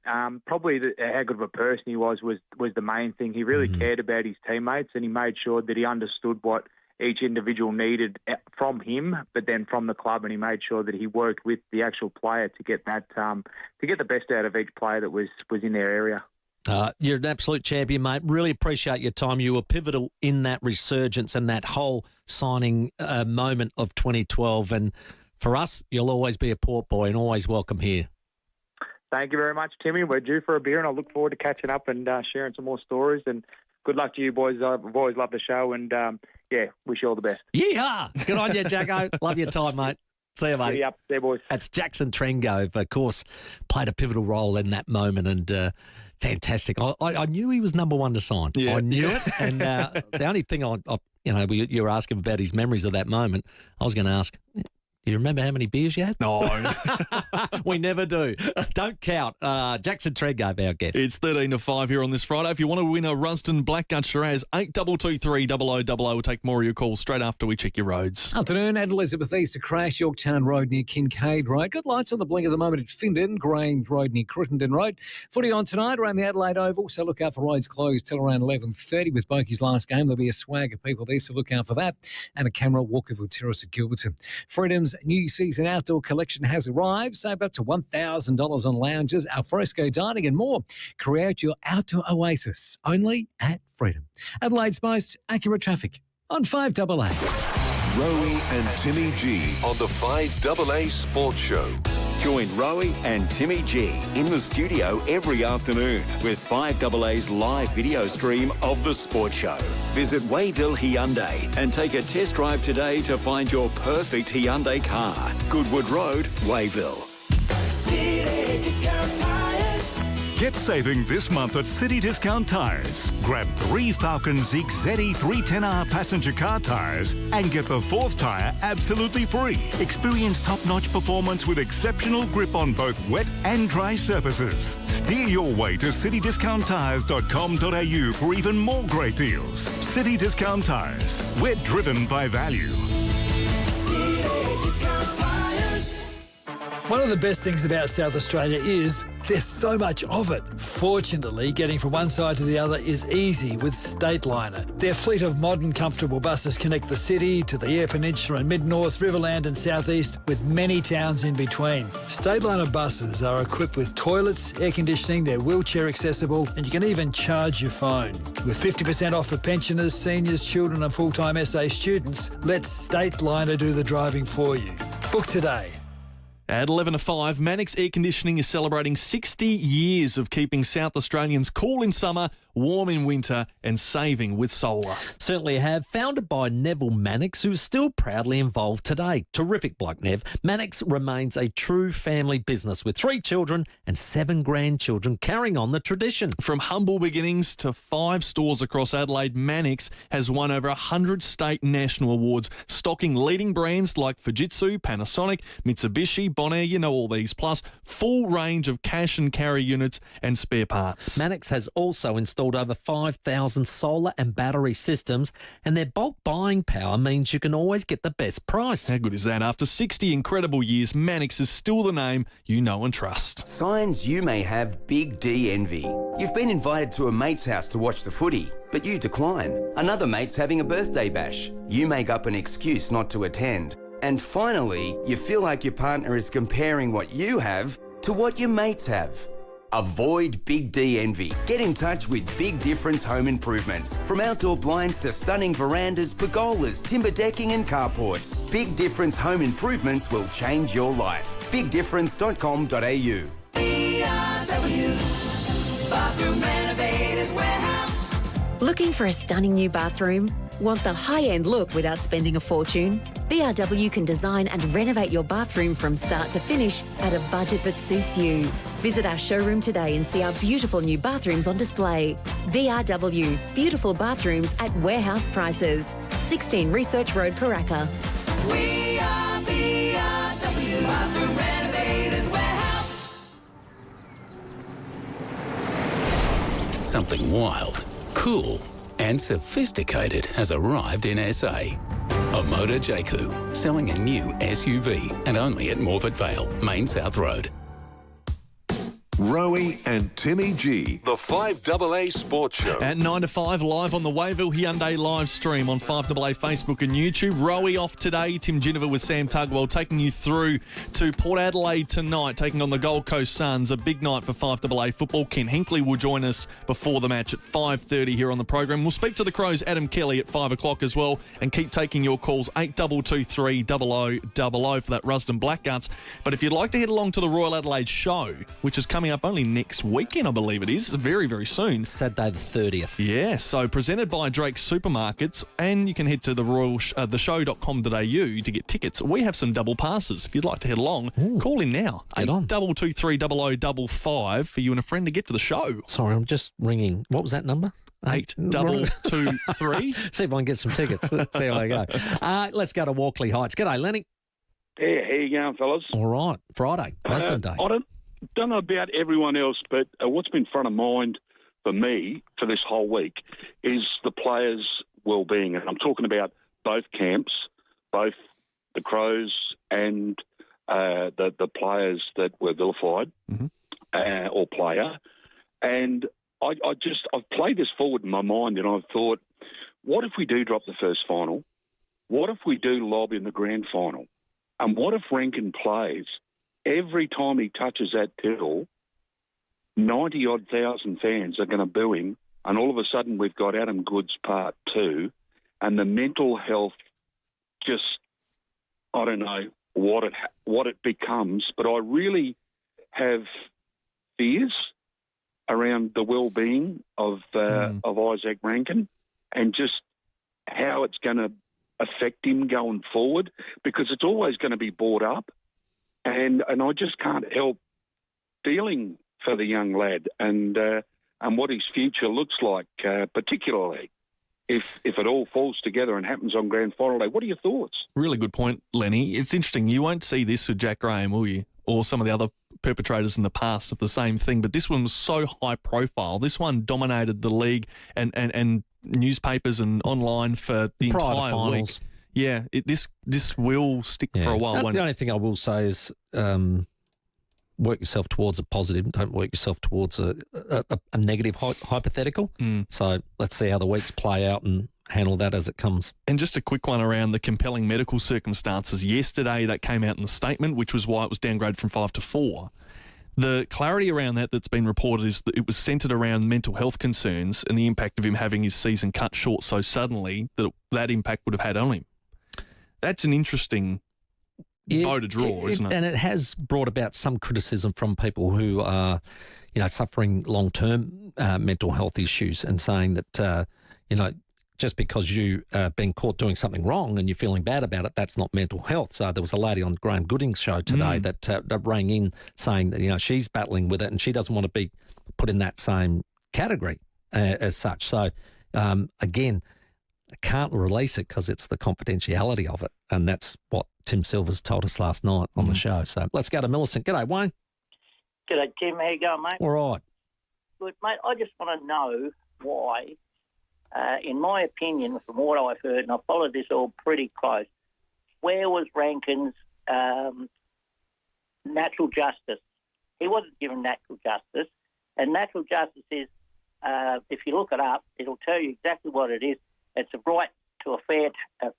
probably how good of a person he was the main thing. He really cared about his teammates, and he made sure that he understood what each individual needed from him, but then from the club, and he made sure that he worked with the actual player to get that to get the best out of each player that was in their area. You're an absolute champion, mate. Really appreciate your time. You were pivotal in that resurgence and that whole signing moment of 2012. And for us, you'll always be a Port boy and always welcome here. Thank you very much, Timmy. We're due for a beer, and I look forward to catching up and sharing some more stories. And good luck to you boys. I've always loved the show, and wish you all the best. Yeehaw! Good on you, Jacko. Love your time, mate. See you, mate. Yep, see you, boys. That's Jackson Trengove, of course, played a pivotal role in that moment, and fantastic. I knew he was number one to sign. Yeah. I knew it, and the only thing you were asking about his memories of that moment, I was going to ask, do you remember how many beers you had? No. We never do. Don't count. Jackson Trengove, our guest. It's 13-5 here on this Friday. If you want to win a Rusden Blackgut Shiraz, 8223 0000. We'll take more of your calls straight after we check your roads. Afternoon at Elizabeth East to crash, Yorktown Road near Kincaid Road. Got lights on the blink at the moment at Findon, Grange Road near Crittenden Road. Footy on tonight around the Adelaide Oval, so look out for roads closed till around 11:30 with Boakie's last game. There'll be a swag of people there, so look out for that. And a camera at Walkerville Terrace at Gilberton. Freedom's new season outdoor collection has arrived. Save up to $1,000 on lounges, alfresco dining and more. Create your outdoor oasis only at Freedom. Adelaide's most accurate traffic on 5AA. Rowey and Timmy G on the 5AA Sports Show. Join Rowey and Timmy G in the studio every afternoon with 5AA's live video stream of the Sports Show. Visit Wayville Hyundai and take a test drive today to find your perfect Hyundai car. Goodwood Road, Wayville. City Discount Tires. Get saving this month at City Discount Tires. Grab 3 Falcon Zig ZE 310R passenger car tyres and get the 4th tyre absolutely free. Experience top-notch performance with exceptional grip on both wet and dry surfaces. Steer your way to citydiscounttires.com.au for even more great deals. City Discount Tires. We're driven by value. City Discount Tires. One of the best things about South Australia is There's so much of it. Fortunately, getting from one side to the other is easy with Stateliner. Their fleet of modern, comfortable buses connect the city to the Eyre Peninsula and Mid-North, Riverland and Southeast, with many towns in between. Stateliner buses are equipped with toilets, air conditioning, they're wheelchair accessible, and you can even charge your phone. With 50% off for pensioners, seniors, children and full-time SA students, let Stateliner do the driving for you. Book today. At 11:05, Mannix Air Conditioning is celebrating 60 years of keeping South Australians cool in summer, warm in winter and saving with solar. Certainly have. Founded by Neville Mannix, who's still proudly involved today. Terrific bloke, Nev. Mannix remains a true family business with 3 children and 7 grandchildren carrying on the tradition. From humble beginnings to 5 stores across Adelaide, Mannix has won over 100 state and national awards, stocking leading brands like Fujitsu, Panasonic, Mitsubishi, Bonaire, you know all these, plus full range of cash and carry units and spare parts. Mannix has also installed over 5,000 solar and battery systems, and their bulk buying power means you can always get the best price. How good is that? After 60 incredible years, Mannix is still the name you know and trust. Signs you may have big D envy. You've been invited to a mate's house to watch the footy, but you decline. Another mate's having a birthday bash. You make up an excuse not to attend. And finally, you feel like your partner is comparing what you have to what your mates have. Avoid Big D envy. Get in touch with Big Difference Home Improvements. From outdoor blinds to stunning verandas, pergolas, timber decking and carports, Big Difference Home Improvements will change your life. BigDifference.com.au. BRW, Bathroom Renovators Warehouse. Looking for a stunning new bathroom? Want the high-end look without spending a fortune? BRW can design and renovate your bathroom from start to finish at a budget that suits you. Visit our showroom today and see our beautiful new bathrooms on display. BRW, beautiful bathrooms at warehouse prices. 16 Research Road, Paraka. We are BRW, Bathroom Renovators Warehouse. Something wild, cool and sophisticated has arrived in SA. A Motor Jaku, selling a new SUV and only at Morford Vale, Main South Road. Rowey and Timmy G, the 5AA Sports Show. At 9 to 5, live on the Wayville Hyundai live stream on 5AA Facebook and YouTube. Rowey off today. Tim Ginniver with Sam Tugwell taking you through to Port Adelaide tonight, taking on the Gold Coast Suns. A big night for 5AA football. Ken Hinkley will join us before the match at 5:30 here on the program. We'll speak to the Crows, Adam Kelly, at 5 o'clock as well, and keep taking your calls, 8223 0000 for that Rusden Blackguards. But if you'd like to head along to the Royal Adelaide show, which is coming up only next weekend, I believe it is. It's very, very soon. Saturday the 30th. Yeah, so presented by Drake's Supermarkets, and you can head to theshow.com.au to get tickets. We have some double passes. If you'd like to head along, call in now. Get on. 8223 0055 for you and a friend to get to the show. Sorry, I'm just ringing. What was that number? 8223. See if I can get some tickets. Let's see how I go. Let's go to Walkley Heights. G'day, Lenny. Yeah, how you going, fellas? All right. Friday, Rusden Day. I don't know about everyone else, but what's been front of mind for me for this whole week is the players' well-being. And I'm talking about both camps, both the Crows and the players that were vilified or player. And I've played this forward in my mind, and I've thought, what if we do drop the first final? What if we do lob in the grand final? And what if Rankin plays? Every time he touches that till, 90-odd thousand fans are going to boo him, and all of a sudden we've got Adam Goods Part 2, and the mental health just, I don't know what it becomes, but I really have fears around the well-being of Isaac Rankin and just how it's going to affect him going forward, because it's always going to be brought up. And I just can't help feeling for the young lad and what his future looks like, particularly if it all falls together and happens on Grand Final Day. What are your thoughts? Really good point, Lenny. It's interesting. You won't see this with Jack Graham, will you? Or some of the other perpetrators in the past of the same thing. But this one was so high profile. This one dominated the league and newspapers and online for the entire week. Yeah, this will stick for a while. The only thing I will say is work yourself towards a positive. Don't work yourself towards a negative hypothetical. So let's see how the weeks play out and handle that as it comes. And just a quick one around the compelling medical circumstances. Yesterday, that came out in the statement, which was why it was downgraded from 5 to 4. The clarity around that's been reported is that it was centred around mental health concerns and the impact of him having his season cut short so suddenly that impact would have had on him. That's an interesting bow to draw, isn't it? And it has brought about some criticism from people who are, suffering long-term mental health issues and saying that, just because you been caught doing something wrong and you're feeling bad about it, that's not mental health. So there was a lady on Graham Gooding's show today that rang in saying that, she's battling with it and she doesn't want to be put in that same category as such. So, again, I can't release it because it's the confidentiality of it. And that's what Tim Silvers told us last night on the show. So let's go to Millicent. G'day, Wayne. G'day, Tim. How you going, mate? All right. Good, mate. I just want to know why, in my opinion, from what I've heard, and I followed this all pretty close, where was Rankin's natural justice? He wasn't given natural justice. And natural justice is, if you look it up, it'll tell you exactly what it is. It's a right to a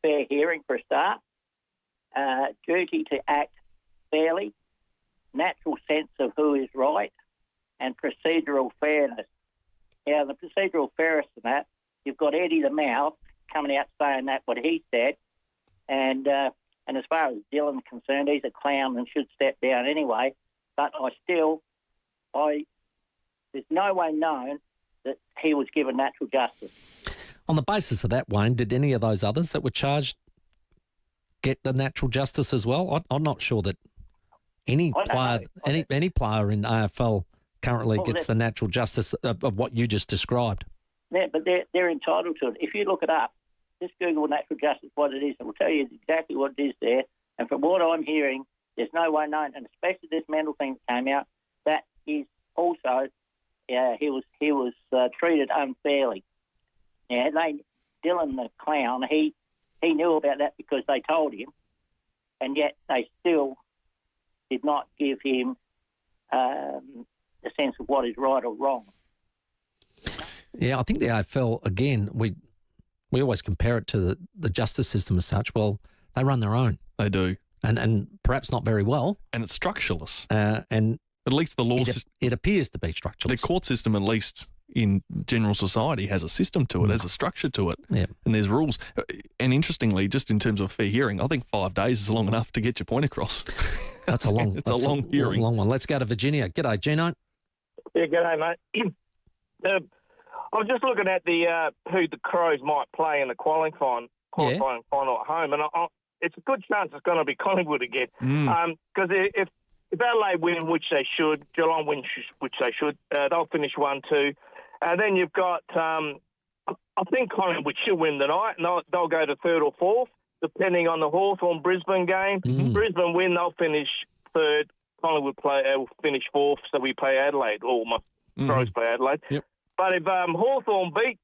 fair hearing for a start, duty to act fairly, natural sense of who is right, and procedural fairness. Now, the procedural fairness of that, you've got Eddie the Mouth coming out saying that what he said, and as far as Dylan's concerned, he's a clown and should step down anyway. But there's no way known that he was given natural justice. On the basis of that, Wayne, did any of those others that were charged get the natural justice as well? I'm not sure that any player in AFL currently gets the natural justice of what you just described. Yeah, but they're entitled to it. If you look it up, just Google natural justice, what it is, it will tell you exactly what it is there. And from what I'm hearing, there's no way known, and especially this mental thing that came out, that is also, he was treated unfairly. Yeah, Dylan the clown, he knew about that because they told him, and yet they still did not give him a sense of what is right or wrong. Yeah, I think the AFL, again, we always compare it to the justice system as such. Well, they run their own. They do. And perhaps not very well. And it's structureless. And at least the law it appears to be structureless. The court system, at least in general society, has a system to it, has a structure to it, and there's rules. And interestingly, just in terms of fair hearing, I think 5 days is long enough to get your point across. That's a long. It's a long hearing, long one. Let's go to Virginia. G'day, Gino. Yeah, g'day, mate. I was just looking at who the Crows might play in the qualifying final at home, and it's a good chance it's going to be Collingwood again. Because if Adelaide win, which they should, Geelong win, which they should, they'll finish 1-2. And then you've got, I think Collingwood should win tonight, and they'll go to third or fourth, depending on the Hawthorn-Brisbane game. Brisbane win, they'll finish third. Collingwood will finish fourth, so we play Adelaide, or my Crows play Adelaide. Yep. But if Hawthorn beat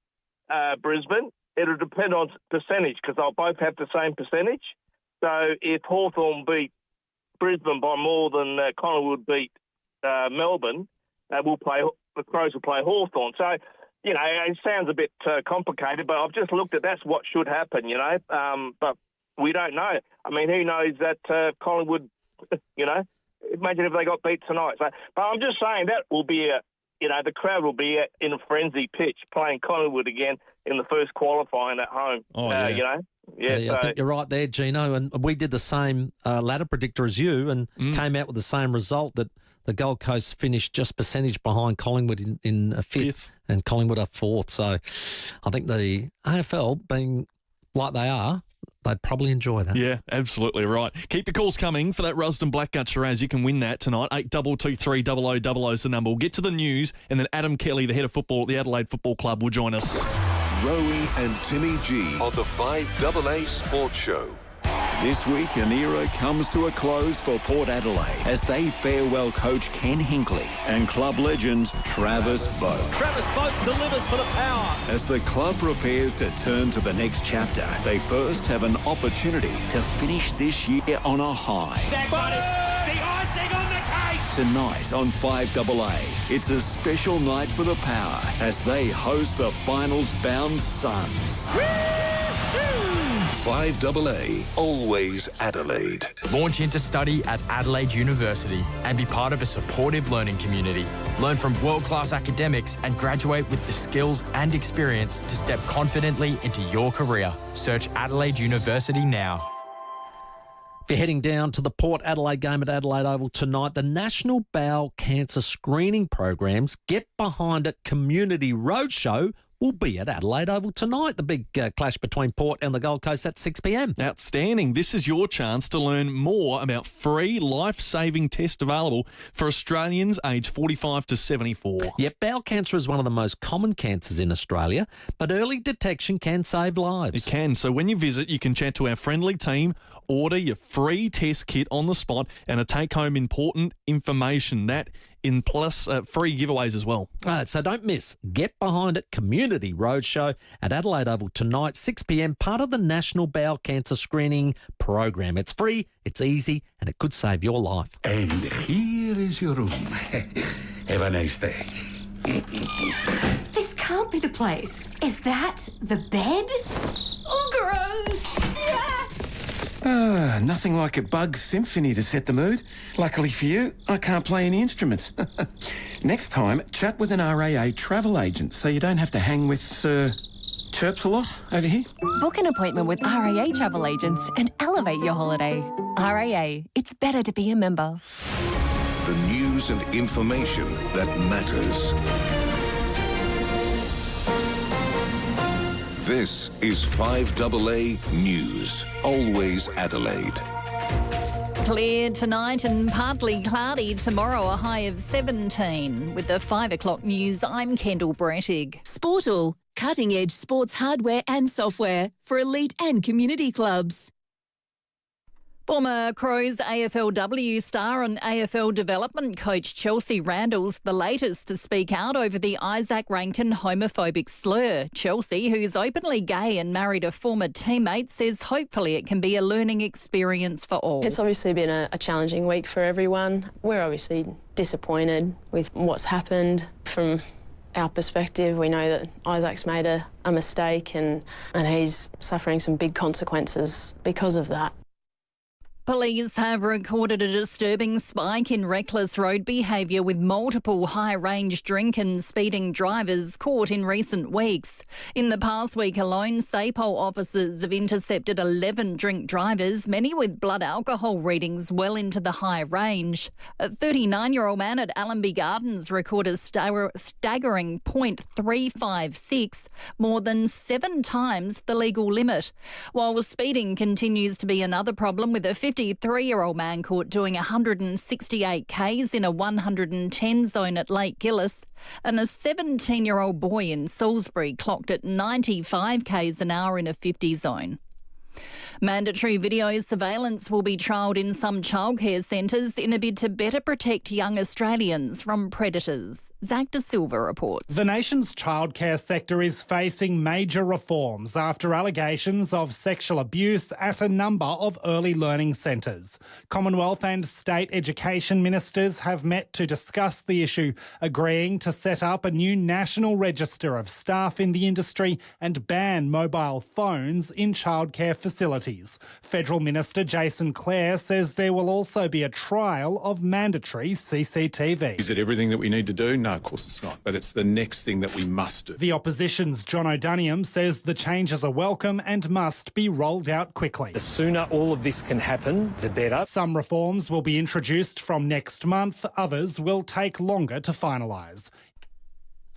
Brisbane, it'll depend on percentage, because they'll both have the same percentage. So if Hawthorn beat Brisbane by more than Collingwood beat Melbourne, the Crows will play Hawthorn. So, it sounds a bit complicated, but I've just looked at that's what should happen, but we don't know. I mean, who knows that Collingwood, imagine if they got beat tonight. So, but I'm just saying that will be the crowd will be in a frenzy pitch playing Collingwood again in the first qualifying at home. I think you're right there, Gino. And we did the same ladder predictor as you and came out with the same result, that the Gold Coast finished just percentage behind Collingwood in a fifth and Collingwood are fourth. So I think the AFL, being like they are, they'd probably enjoy that. Yeah, absolutely right. Keep your calls coming for that Rusden Blackgut Shiraz. You can win that tonight. 8223 0000 is the number. We'll get to the news, and then Adam Kelly, the head of football at the Adelaide Football Club, will join us. Rowey and Timmy G on the 5AA Sports Show. This week, an era comes to a close for Port Adelaide as they farewell coach Ken Hinkley and club legend Travis Boak. Travis Boak delivers for the power. As the club prepares to turn to the next chapter, they first have an opportunity to finish this year on a high. Zach Butters the icing on the cake. Tonight on 5AA, it's a special night for the Power as they host the finals-bound Suns. 5AA, always Adelaide. Launch into study at Adelaide University and be part of a supportive learning community. Learn from world-class academics and graduate with the skills and experience to step confidently into your career. Search Adelaide University now. If you're heading down to the Port Adelaide game at Adelaide Oval tonight, the National Bowel Cancer Screening Program's Get Behind It Community Roadshow will be at Adelaide Oval tonight. The big clash between Port and the Gold Coast at 6 p.m. Outstanding. This is your chance to learn more about free life-saving tests available for Australians aged 45 to 74. Yep, bowel cancer is one of the most common cancers in Australia, but early detection can save lives. It can. So when you visit, you can chat to our friendly team, order your free test kit on the spot, and take home important information. That in plus free giveaways as well. All right, so don't miss Get Behind It Community Roadshow at Adelaide Oval tonight, 6 p.m, part of the National Bowel Cancer Screening Program. It's free, it's easy, and it could save your life. And here is your room. Have a nice day. This can't be the place. Is that the bed? Oh, gross! Nothing like a bug symphony to set the mood. Luckily for you, I can't play any instruments. Next time, chat with an RAA travel agent so you don't have to hang with Sir Chirps a lot over here. Book an appointment with RAA travel agents and elevate your holiday. RAA, it's better to be a member. The news and information that matters. This is 5AA News, always Adelaide. Clear tonight and partly cloudy tomorrow, a high of 17. With the 5 o'clock news, I'm Kendall Brettig. Sportal, cutting-edge sports hardware and software for elite and community clubs. Former Crows AFLW star and AFL development coach Chelsea Randall's the latest to speak out over the Isaac Rankin homophobic slur. Chelsea, who's openly gay and married a former teammate, says hopefully it can be a learning experience for all. It's obviously been a challenging week for everyone. We're obviously disappointed with what's happened. From our perspective, we know that Isaac's made a mistake and he's suffering some big consequences because of that. Police have recorded a disturbing spike in reckless road behaviour with multiple high-range drink and speeding drivers caught in recent weeks. In the past week alone, SAPOL officers have intercepted 11 drink drivers, many with blood alcohol readings well into the high range. A 39-year-old man at Allenby Gardens recorded a staggering .356, more than 7 times the legal limit. While speeding continues to be another problem, with a 53-year-old man caught doing 168 k's in a 110 zone at Lake Gillis, and a 17-year-old boy in Salisbury clocked at 95 k's an hour in a 50 zone. Mandatory video surveillance will be trialled in some childcare centres in a bid to better protect young Australians from predators. Zach De Silva reports. The nation's childcare sector is facing major reforms after allegations of sexual abuse at a number of early learning centres. Commonwealth and state education ministers have met to discuss the issue, agreeing to set up a new national register of staff in the industry and ban mobile phones in childcare facilities. Federal Minister Jason Clare says there will also be a trial of mandatory CCTV. Is it everything that we need to do? No, of course it's not, but it's the next thing that we must do. The opposition's John O'Doniam says the changes are welcome and must be rolled out quickly. The sooner all of this can happen, the better. Some reforms will be introduced from next month, others will take longer to finalise.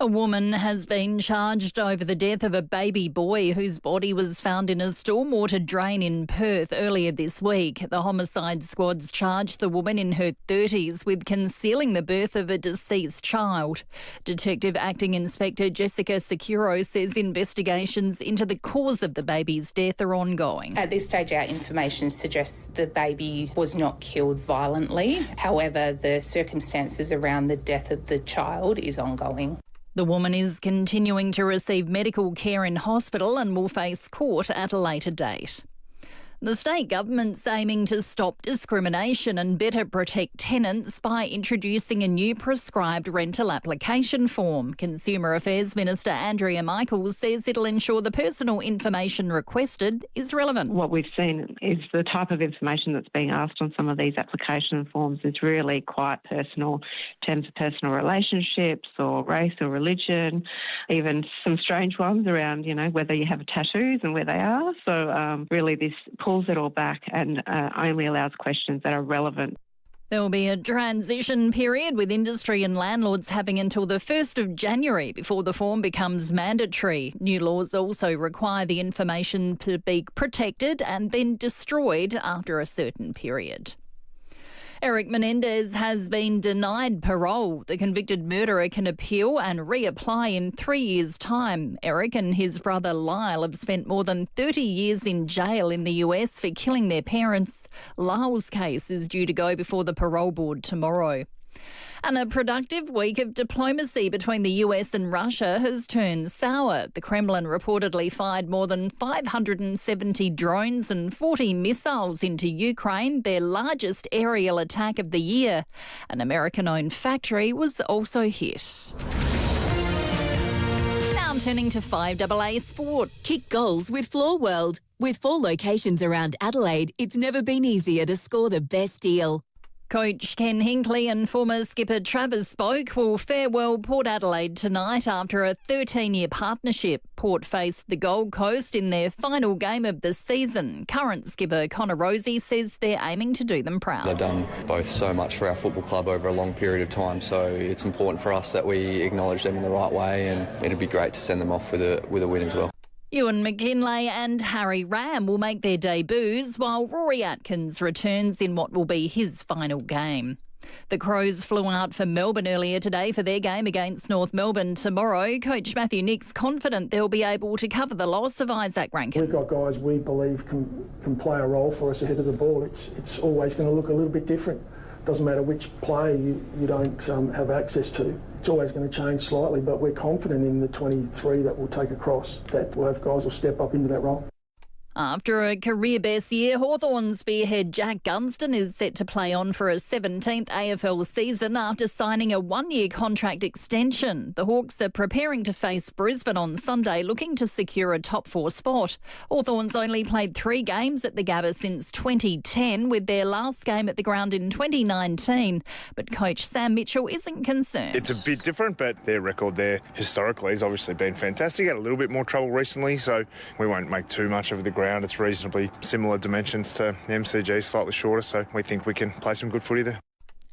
A woman has been charged over the death of a baby boy whose body was found in a stormwater drain in Perth earlier this week. The homicide squads charged the woman in her 30s with concealing the birth of a deceased child. Detective Acting Inspector Jessica Securo says investigations into the cause of the baby's death are ongoing. At this stage, our information suggests the baby was not killed violently. However, the circumstances around the death of the child is ongoing. The woman is continuing to receive medical care in hospital and will face court at a later date. The state government's aiming to stop discrimination and better protect tenants by introducing a new prescribed rental application form. Consumer Affairs Minister Andrea Michaels says it'll ensure the personal information requested is relevant. What we've seen is the type of information that's being asked on some of these application forms is really quite personal in terms of personal relationships or race or religion, even some strange ones around, whether you have tattoos and where they are. So really this pulls it all back and only allows questions that are relevant. There will be a transition period with industry and landlords having until the 1st of January before the form becomes mandatory. New laws also require the information to be protected and then destroyed after a certain period. Eric Menendez has been denied parole. The convicted murderer can appeal and reapply in 3 years' time. Eric and his brother Lyle have spent more than 30 years in jail in the US for killing their parents. Lyle's case is due to go before the parole board tomorrow. And a productive week of diplomacy between the US and Russia has turned sour. The Kremlin reportedly fired more than 570 drones and 40 missiles into Ukraine, their largest aerial attack of the year. An American-owned factory was also hit. Now turning to 5AA Sport. Kick goals with Floor World. With 4 locations around Adelaide, it's never been easier to score the best deal. Coach Ken Hinkley and former skipper Travis Boak will farewell Port Adelaide tonight after a 13-year partnership. Port faced the Gold Coast in their final game of the season. Current skipper Rowey says they're aiming to do them proud. They've done both so much for our football club over a long period of time, so it's important for us that we acknowledge them in the right way, and it'd be great to send them off with a win as well. Ewan McKinlay and Harry Ram will make their debuts while Rory Atkins returns in what will be his final game. The Crows flew out for Melbourne earlier today for their game against North Melbourne tomorrow. Coach Matthew Nick's confident they'll be able to cover the loss of Isaac Rankin. We've got guys we believe can play a role for us ahead of the ball. It's always going to look a little bit different. Doesn't matter which player you don't have access to. It's always going to change slightly, but we're confident in the 23 that we'll take across, that we'll have guys will step up into that role. After a career best year, Hawthorn spearhead Jack Gunston is set to play on for a 17th AFL season after signing a 1-year contract extension. The Hawks are preparing to face Brisbane on Sunday, looking to secure a top 4 spot. Hawthorn's only played 3 games at the Gabba since 2010, with their last game at the ground in 2019. But coach Sam Mitchell isn't concerned. It's a bit different, but their record there historically has obviously been fantastic. Had a little bit more trouble recently, so we won't make too much of the ground. It's reasonably similar dimensions to MCG, slightly shorter, so we think we can play some good footy there.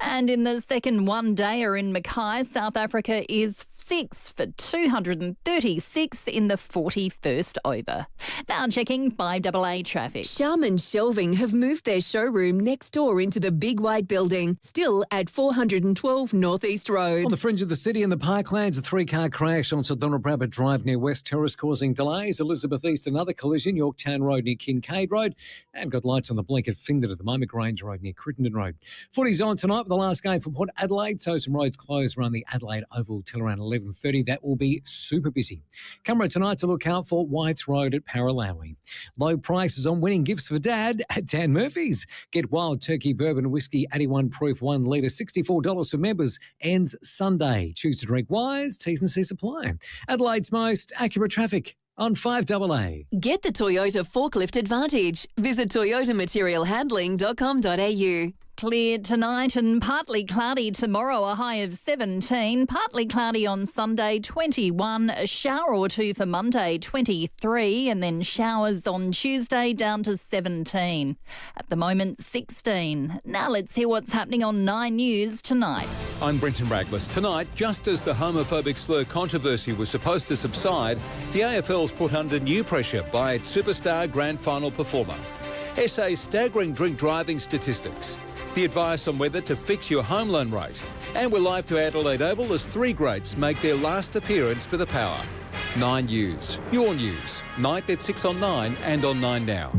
And in the second one-dayer in Mackay, South Africa is 6 for 236 in the 41st over. Now checking 5AA traffic. Sharman Shelving have moved their showroom next door into the Big White Building, still at 412 North East Road. On the fringe of the city in the Parklands, a 3-car crash on Sir Donald Brabbert Drive near West Terrace causing delays. Elizabeth East, another collision, Yorktown Road near Kincaid Road, and got lights on the blink at Findon at the moment, Grange Road near Crittenden Road. Footy's on tonight. The last game for Port Adelaide, so some roads closed around the Adelaide Oval till around 11:30. That will be super busy. Camera tonight to look out for Whites Road at Paralowie. Low prices on winning gifts for Dad at Dan Murphy's. Get Wild Turkey Bourbon Whiskey 81 proof 1 litre, $64 for members. Ends Sunday. Choose to drink wise. T's and C's apply. Adelaide's most accurate traffic on 5AA. Get the Toyota Forklift Advantage. Visit toyotamaterialhandling.com.au. Clear tonight and partly cloudy tomorrow, a high of 17. Partly cloudy on Sunday, 21. A shower or two for Monday, 23. And then showers on Tuesday down to 17. At the moment, 16. Now let's hear what's happening on 9 News tonight. I'm Brenton Raglas. Tonight, just as the homophobic slur controversy was supposed to subside, the AFL's put under new pressure by its superstar grand final performer. SA's staggering drink driving statistics. The advice on whether to fix your home loan rate. And we're live to Adelaide Oval as 3 greats make their last appearance for the Power. 9 News. Your news. Night at 6 on 9 and on 9 Now.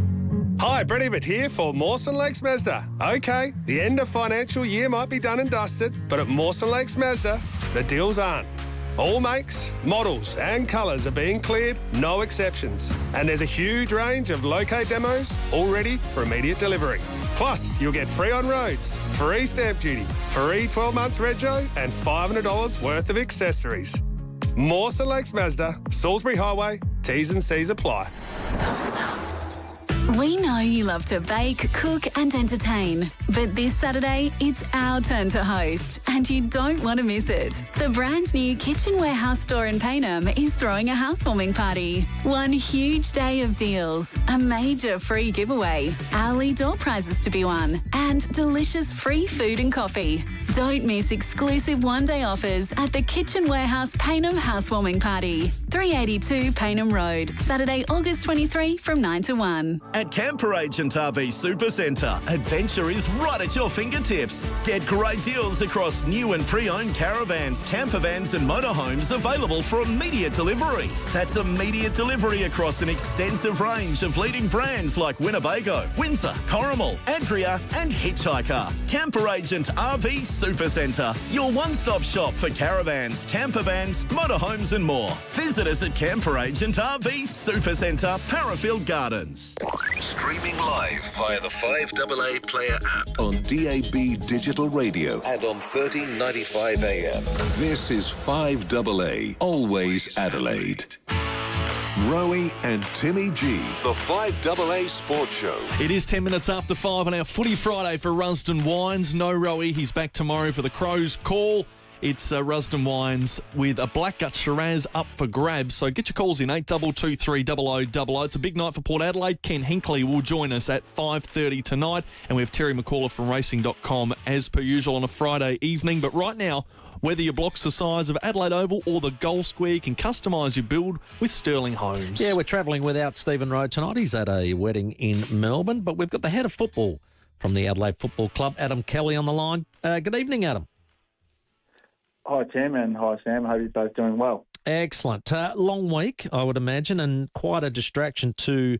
Hi, Brett Ibbott here for Mawson Lakes Mazda. OK, the end of financial year might be done and dusted, but at Mawson Lakes Mazda, the deals aren't. All makes, models and colours are being cleared, no exceptions. And there's a huge range of locate demos all ready for immediate delivery. Plus, you'll get free on roads, free stamp duty, free 12 months rego and $500 worth of accessories. Mawson Lakes Mazda, Salisbury Highway, T's and C's apply. We know you love to bake, cook and entertain, but this Saturday it's our turn to host and you don't want to miss it. The brand new Kitchen Warehouse store in Payneham is throwing a housewarming party. One huge day of deals, a major free giveaway, hourly door prizes to be won and delicious free food and coffee. Don't miss exclusive one-day offers at the Kitchen Warehouse Payneham Housewarming Party, 382 Payneham Road, Saturday, August 23 from 9 to 1. At Camper Agent RV Supercentre, adventure is right at your fingertips. Get great deals across new and pre-owned caravans, camper vans and motorhomes available for immediate delivery. That's immediate delivery across an extensive range of leading brands like Winnebago, Windsor, Corrimal, Adria and Hitchhiker. Camper Agent RV Supercentre, your one-stop shop for caravans, camper vans, motorhomes and more. Visit us at Camper Agent RV Supercentre, Parafield Gardens. Streaming live via the 5AA Player app on DAB Digital Radio and on 1395 AM. This is 5AA, always Adelaide. Rowey and Timmy G, the 5AA Sports Show. It is 10 minutes after 5 on our Footy Friday for Rusden Wines. No Rowey, he's back tomorrow for the Crows call. It's Rusden Wines with a Blackgut Shiraz up for grabs. So get your calls in, 8223 0000. It's a big night for Port Adelaide. Ken Hinkley will join us at 5:30 tonight. And we have Terry McCullough from racing.com as per usual on a Friday evening. But right now, whether your block's the size of Adelaide Oval or the goal square, you can customise your build with Sterling Homes. Yeah, we're travelling without Stephen Rowe tonight. He's at a wedding in Melbourne. But we've got the head of football from the Adelaide Football Club, Adam Kelly, on the line. Good evening, Adam. Hi, Tim, and hi, Sam. Hope you're both doing well. Excellent. Long week, I would imagine, and quite a distraction to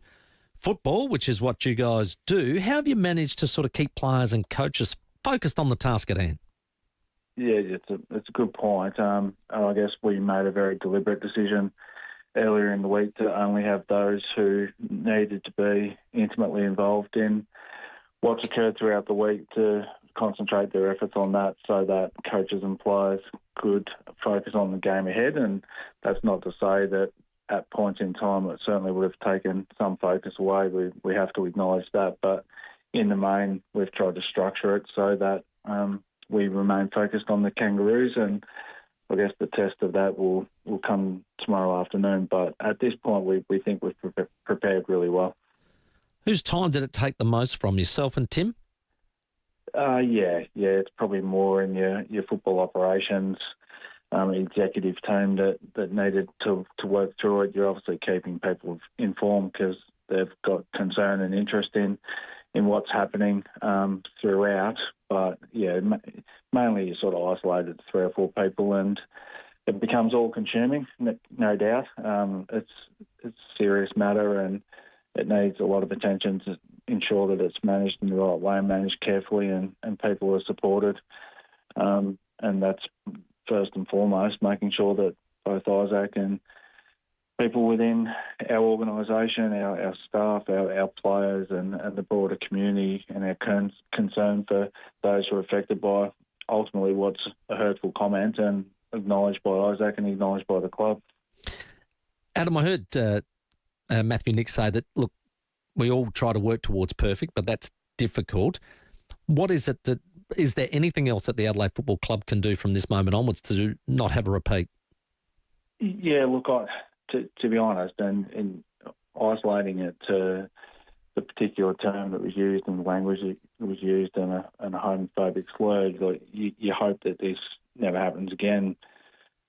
football, which is what you guys do. How have you managed to sort of keep players and coaches focused on the task at hand? Yeah, it's a good point. I guess we made a very deliberate decision earlier in the week to only have those who needed to be intimately involved in what's occurred throughout the week to concentrate their efforts on that so that coaches and players could focus on the game ahead. And that's not to say that at points in time it certainly would have taken some focus away. We have to acknowledge that. But in the main, we've tried to structure it so that we remain focused on the Kangaroos, and I guess the test of that will come tomorrow afternoon. But at this point, we think we've prepared really well. Whose time did it take the most from, yourself and Tim? Yeah, it's probably more in your football operations, executive team that needed to work through it. You're obviously keeping people informed because they've got concern and interest in what's happening throughout. But yeah, mainly you're sort of isolated to 3 or 4 people, and it becomes all-consuming, no doubt. It's a serious matter, and it needs a lot of attention to ensure that it's managed in the right way, managed carefully, and people are supported. And that's first and foremost, making sure that both Isaac and people within our organisation, our staff, our players and the broader community and our concern for those who are affected by ultimately what's a hurtful comment and acknowledged by Isaac and acknowledged by the club. Adam, I heard Matthew Nick say that, look, we all try to work towards perfect, but that's difficult. What is it is there anything else that the Adelaide Football Club can do from this moment onwards to not have a repeat? Yeah, look, to be honest, and in isolating it to the particular term that was used and the language that was used and a homophobic slur, like you hope that this never happens again.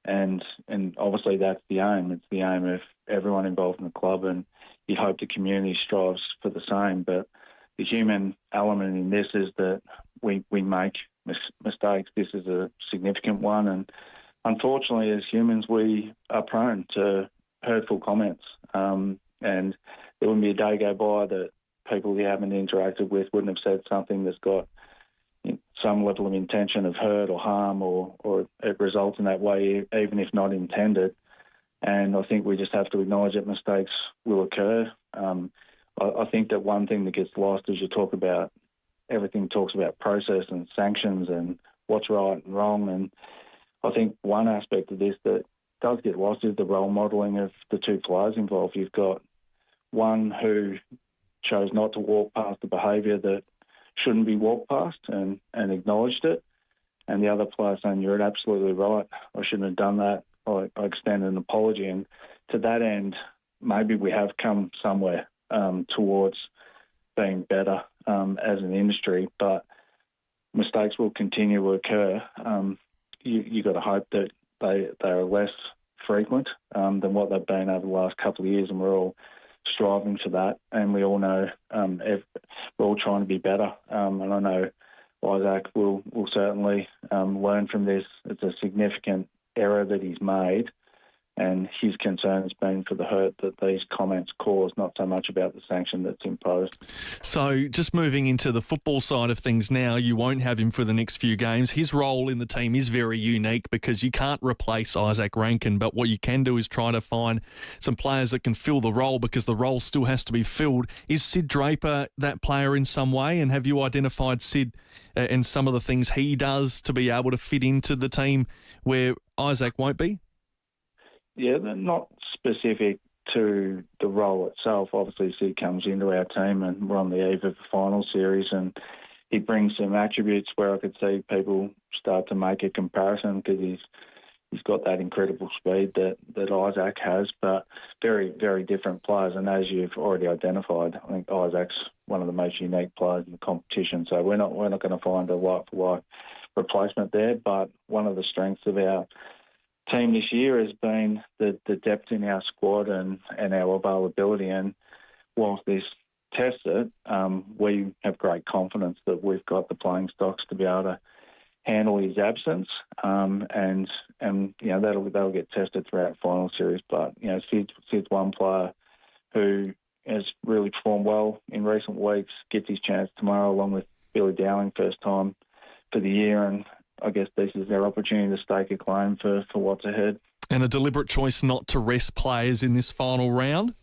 And obviously that's the aim. It's the aim of everyone involved in the club, and you hope the community strives for the same. But the human element in this is that we make mistakes. This is a significant one, and unfortunately, as humans, we are prone to hurtful comments. And there wouldn't be a day go by that people you haven't interacted with wouldn't have said something that's got some level of intention of hurt or harm, or it results in that way, even if not intended. And I think we just have to acknowledge that mistakes will occur. I think that one thing that gets lost is everything talks about process and sanctions and what's right and wrong. And I think one aspect of this that does get lost is the role modelling of the two players involved. You've got one who chose not to walk past the behaviour that shouldn't be walked past and acknowledged it, and the other player saying, "You're absolutely right, I shouldn't have done that, I extend an apology." And to that end, maybe we have come somewhere towards being better as an industry, but mistakes will continue to occur. You got to hope that they are less frequent than what they've been over the last couple of years, and we're all striving for that. And we all know we're all trying to be better. And I know Isaac will certainly learn from this. It's a significant error that he's made, and his concern has been for the hurt that these comments cause, not so much about the sanction that's imposed. So just moving into the football side of things now, you won't have him for the next few games. His role in the team is very unique because you can't replace Isaac Rankin, but what you can do is try to find some players that can fill the role, because the role still has to be filled. Is Sid Draper that player in some way, and have you identified Sid and some of the things he does to be able to fit into the team where Isaac won't be? Yeah, they're not specific to the role itself. Obviously, Sid comes into our team and we're on the eve of the final series, and he brings some attributes where I could see people start to make a comparison, because he's got that incredible speed that Isaac has, but very, very different players. And as you've already identified, I think Isaac's one of the most unique players in the competition. So we're not going to find a like-for-like replacement there, but one of the strengths of our team this year has been the depth in our squad and our availability. And whilst this tests it, we have great confidence that we've got the playing stocks to be able to handle his absence. And that'll get tested throughout the final series. But Sid's one player who has really performed well in recent weeks, gets his chance tomorrow along with Billy Dowling, first time for the year, and I guess this is their opportunity to stake a claim for what's ahead. And a deliberate choice not to rest players in this final round?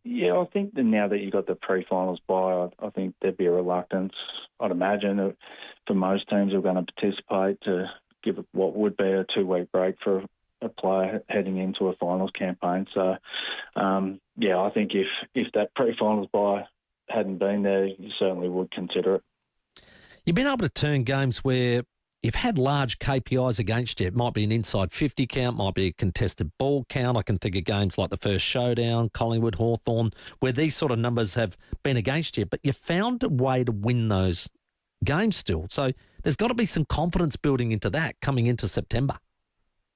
Yeah, I think that now that you've got the pre-finals bye, I think there'd be a reluctance, I'd imagine, for most teams who are going to participate to give what would be a 2-week break for a player heading into a finals campaign. So, I think if that pre-finals bye hadn't been there, you certainly would consider it. You've been able to turn games where you've had large KPIs against you. It might be an inside 50 count, might be a contested ball count. I can think of games like the first showdown, Collingwood, Hawthorn, where these sort of numbers have been against you, but you found a way to win those games still. So there's got to be some confidence building into that coming into September.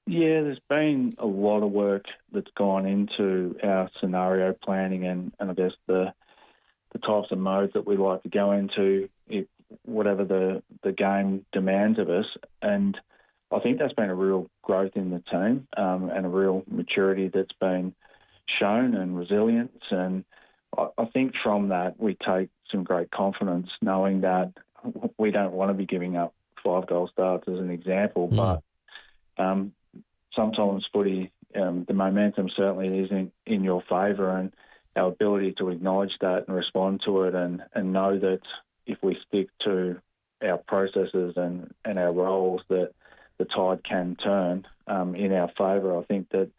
Yeah, there's been a lot of work that's gone into our scenario planning and I guess the types of modes that we like to go into, whatever the game demands of us. And I think that's been a real growth in the team and a real maturity that's been shown and resilience. And I think from that we take some great confidence knowing that we don't want to be giving up 5-goal starts as an example, but sometimes footy, the momentum certainly isn't in your favour, and our ability to acknowledge that and respond to it and know that if we stick to our processes and our roles, that the tide can turn in our favour. I think that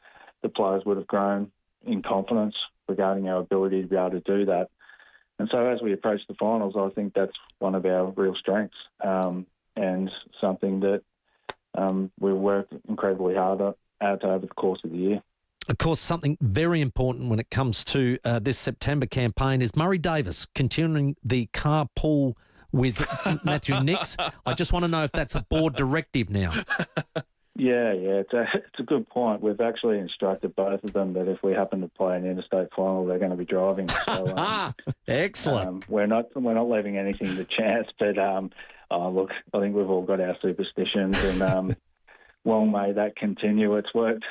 the players would have grown in confidence regarding our ability to be able to do that. And so as we approach the finals, I think that's one of our real strengths and something that we worked incredibly hard at over the course of the year. Of course, something very important when it comes to this September campaign is Murray Davis continuing the carpool with Matthew Nix. I just want to know if that's a board directive now. Yeah, it's a good point. We've actually instructed both of them that if we happen to play an interstate final, they're going to be driving. So, excellent. We're not leaving anything to chance. But look, I think we've all got our superstitions, and long may that continue. It's worked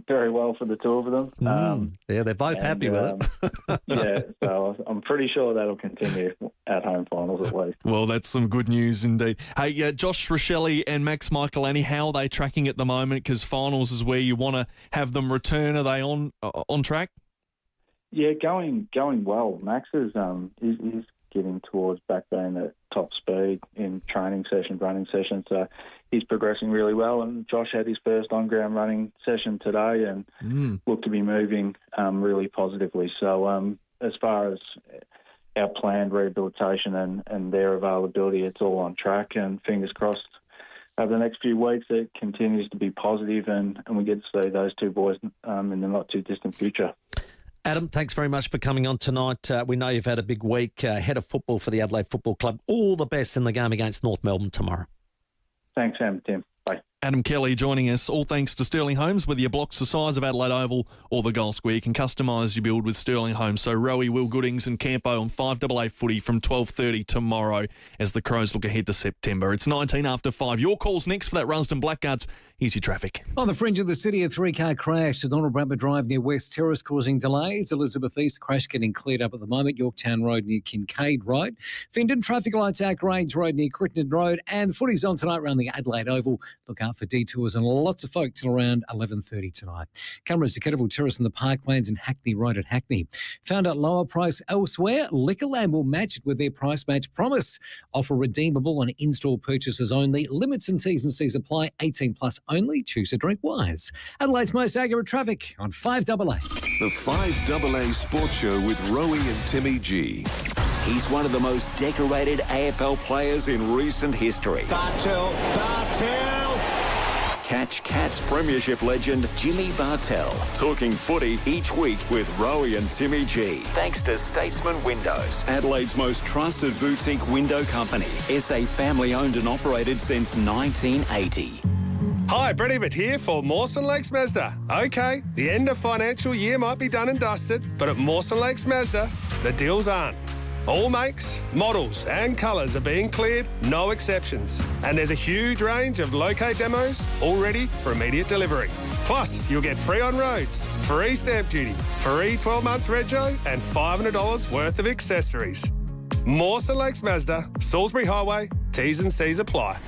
very well for the two of them. Yeah, they're both happy with it. Yeah, so I'm pretty sure that'll continue. at-home finals at least. Well, that's some good news indeed. Hey, Josh Rochelli and Max Michaelani, how are they tracking at the moment? Because finals is where you want to have them return. Are they on track? Yeah, going well. Max is he's getting towards back being at top speed in training sessions, running sessions. So he's progressing really well. And Josh had his first on-ground running session today and looked to be moving really positively. So as far as our planned rehabilitation and their availability, it's all on track. And fingers crossed, over the next few weeks, it continues to be positive and we get to see those two boys in the not-too-distant future. Adam, thanks very much for coming on tonight. We know you've had a big week, head of football for the Adelaide Football Club. All the best in the game against North Melbourne tomorrow. Thanks, Sam. Tim. Bye. Adam Kelly joining us, all thanks to Sterling Homes. Whether your block's the size of Adelaide Oval or the goal square, you can customise your build with Sterling Homes. So Rowey, Will Goodings and Campo on 5AA footy from 12:30 tomorrow as the Crows look ahead to September. It's 19 after 5. Your call's next for that Runston Blackguards. Here's your traffic. On the fringe of the city, a three-car crash at Donald Bradford Drive near West Terrace causing delays. Elizabeth East crash getting cleared up at the moment. Yorktown Road near Kincaid Road. Findon traffic lights out Grange Road near Crittenden Road. And the footy's on tonight around the Adelaide Oval. Look out for detours and lots of folk till around 11:30 tonight. Cameras to Kettleville Terrace and the Parklands and Hackney Road at Hackney. Found out lower price elsewhere? Liquorland will match it with their price match promise. Offer redeemable on in-store purchases only. Limits and T's and C's apply. 18 plus only. Choose to drink wise. Adelaide's most accurate traffic on 5AA. The 5AA Sports Show with Rowey and Timmy G. He's one of the most decorated AFL players in recent history. Bartel. Catch Cats Premiership legend Jimmy Bartel talking footy each week with Rowey and Timmy G. Thanks to Statesman Windows, Adelaide's most trusted boutique window company. SA family owned and operated since 1980. Hi, Brett Ebert here for Mawson Lakes Mazda. OK, the end of financial year might be done and dusted, but at Mawson Lakes Mazda, the deals aren't. All makes, models and colours are being cleared, no exceptions. And there's a huge range of locate demos all ready for immediate delivery. Plus, you'll get free on roads, free stamp duty, free 12 months rego and $500 worth of accessories. Mawson Lakes Mazda, Salisbury Highway, T's and C's apply.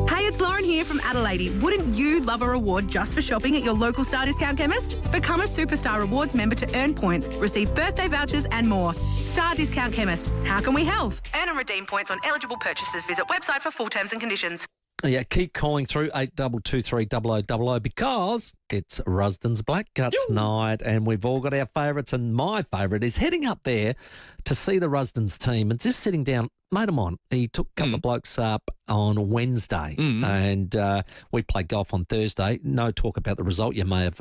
Hey, it's Lauren here from Adelaide. Wouldn't you love a reward just for shopping at your local Star Discount chemist? Become a Superstar Rewards member to earn points, receive birthday vouchers and more. Star Discount Chemist. How can we help? Earn and redeem points on eligible purchases. Visit website for full terms and conditions. Yeah, keep calling through 8223 because it's Rusden's Blackguts night and we've all got our favourites and my favourite is heading up there to see the Rusden's team and just sitting down. Mate of mine, he took a couple of blokes up on Wednesday and we played golf on Thursday. No talk about the result, you may have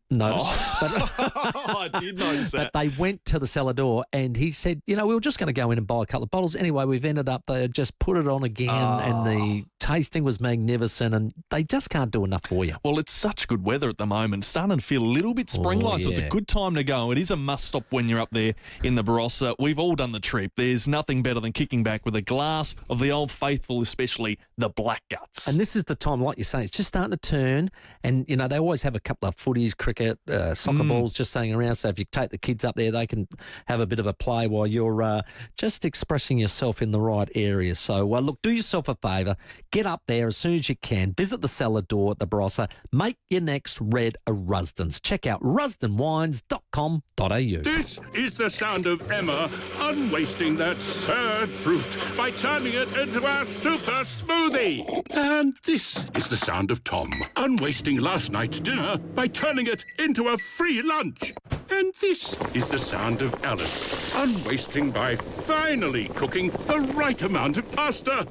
noticed. I did notice that. But they went to the cellar door and he said, we were just going to go in and buy a couple of bottles. Anyway, we've ended up, they just put it on again and the tasting was magnificent and they just can't do enough for you. Well, it's such good weather at the moment. Starting to feel a little bit spring-like, so it's a good time to go. It is a must-stop when you're up there in the Barossa. We've all done the trip. There's nothing better than kicking back with a glass of the Old Faithful, especially the Blackguts. And this is the time, like you say, it's just starting to turn. And, they always have a couple of footies, cricket, soccer balls just hanging around. So if you take the kids up there, they can have a bit of a play while you're just expressing yourself in the right area. So, look, do yourself a favour. Get up there as soon as you can. Visit the cellar door at the Barossa. Make your next red a Rusden's. Check out rusdenwines.com.au. This is the sound of Emma unwasting that third fruit by turning it into a super smoothie. And this is the sound of Tom unwasting last night's dinner by turning it into a free lunch. And this is the sound of Alice unwasting by finally cooking the right amount of pasta.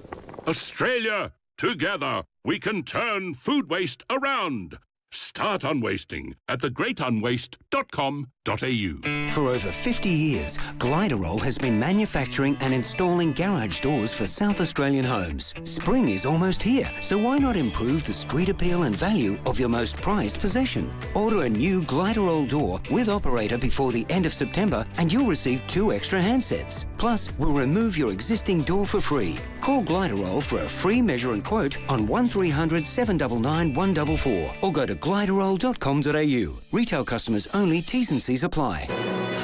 Australia, together we can turn food waste around. Start unwasting at thegreatunwaste.com.au. For over 50 years, Gliderol has been manufacturing and installing garage doors for South Australian homes. Spring is almost here, so why not improve the street appeal and value of your most prized possession? Order a new Gliderol door with operator before the end of September and you'll receive 2 extra handsets. Plus, we'll remove your existing door for free. Call Gliderol for a free measure and quote on 1300 799 144 or go to gliderol.com.au. Retail customers only, T's and C's apply.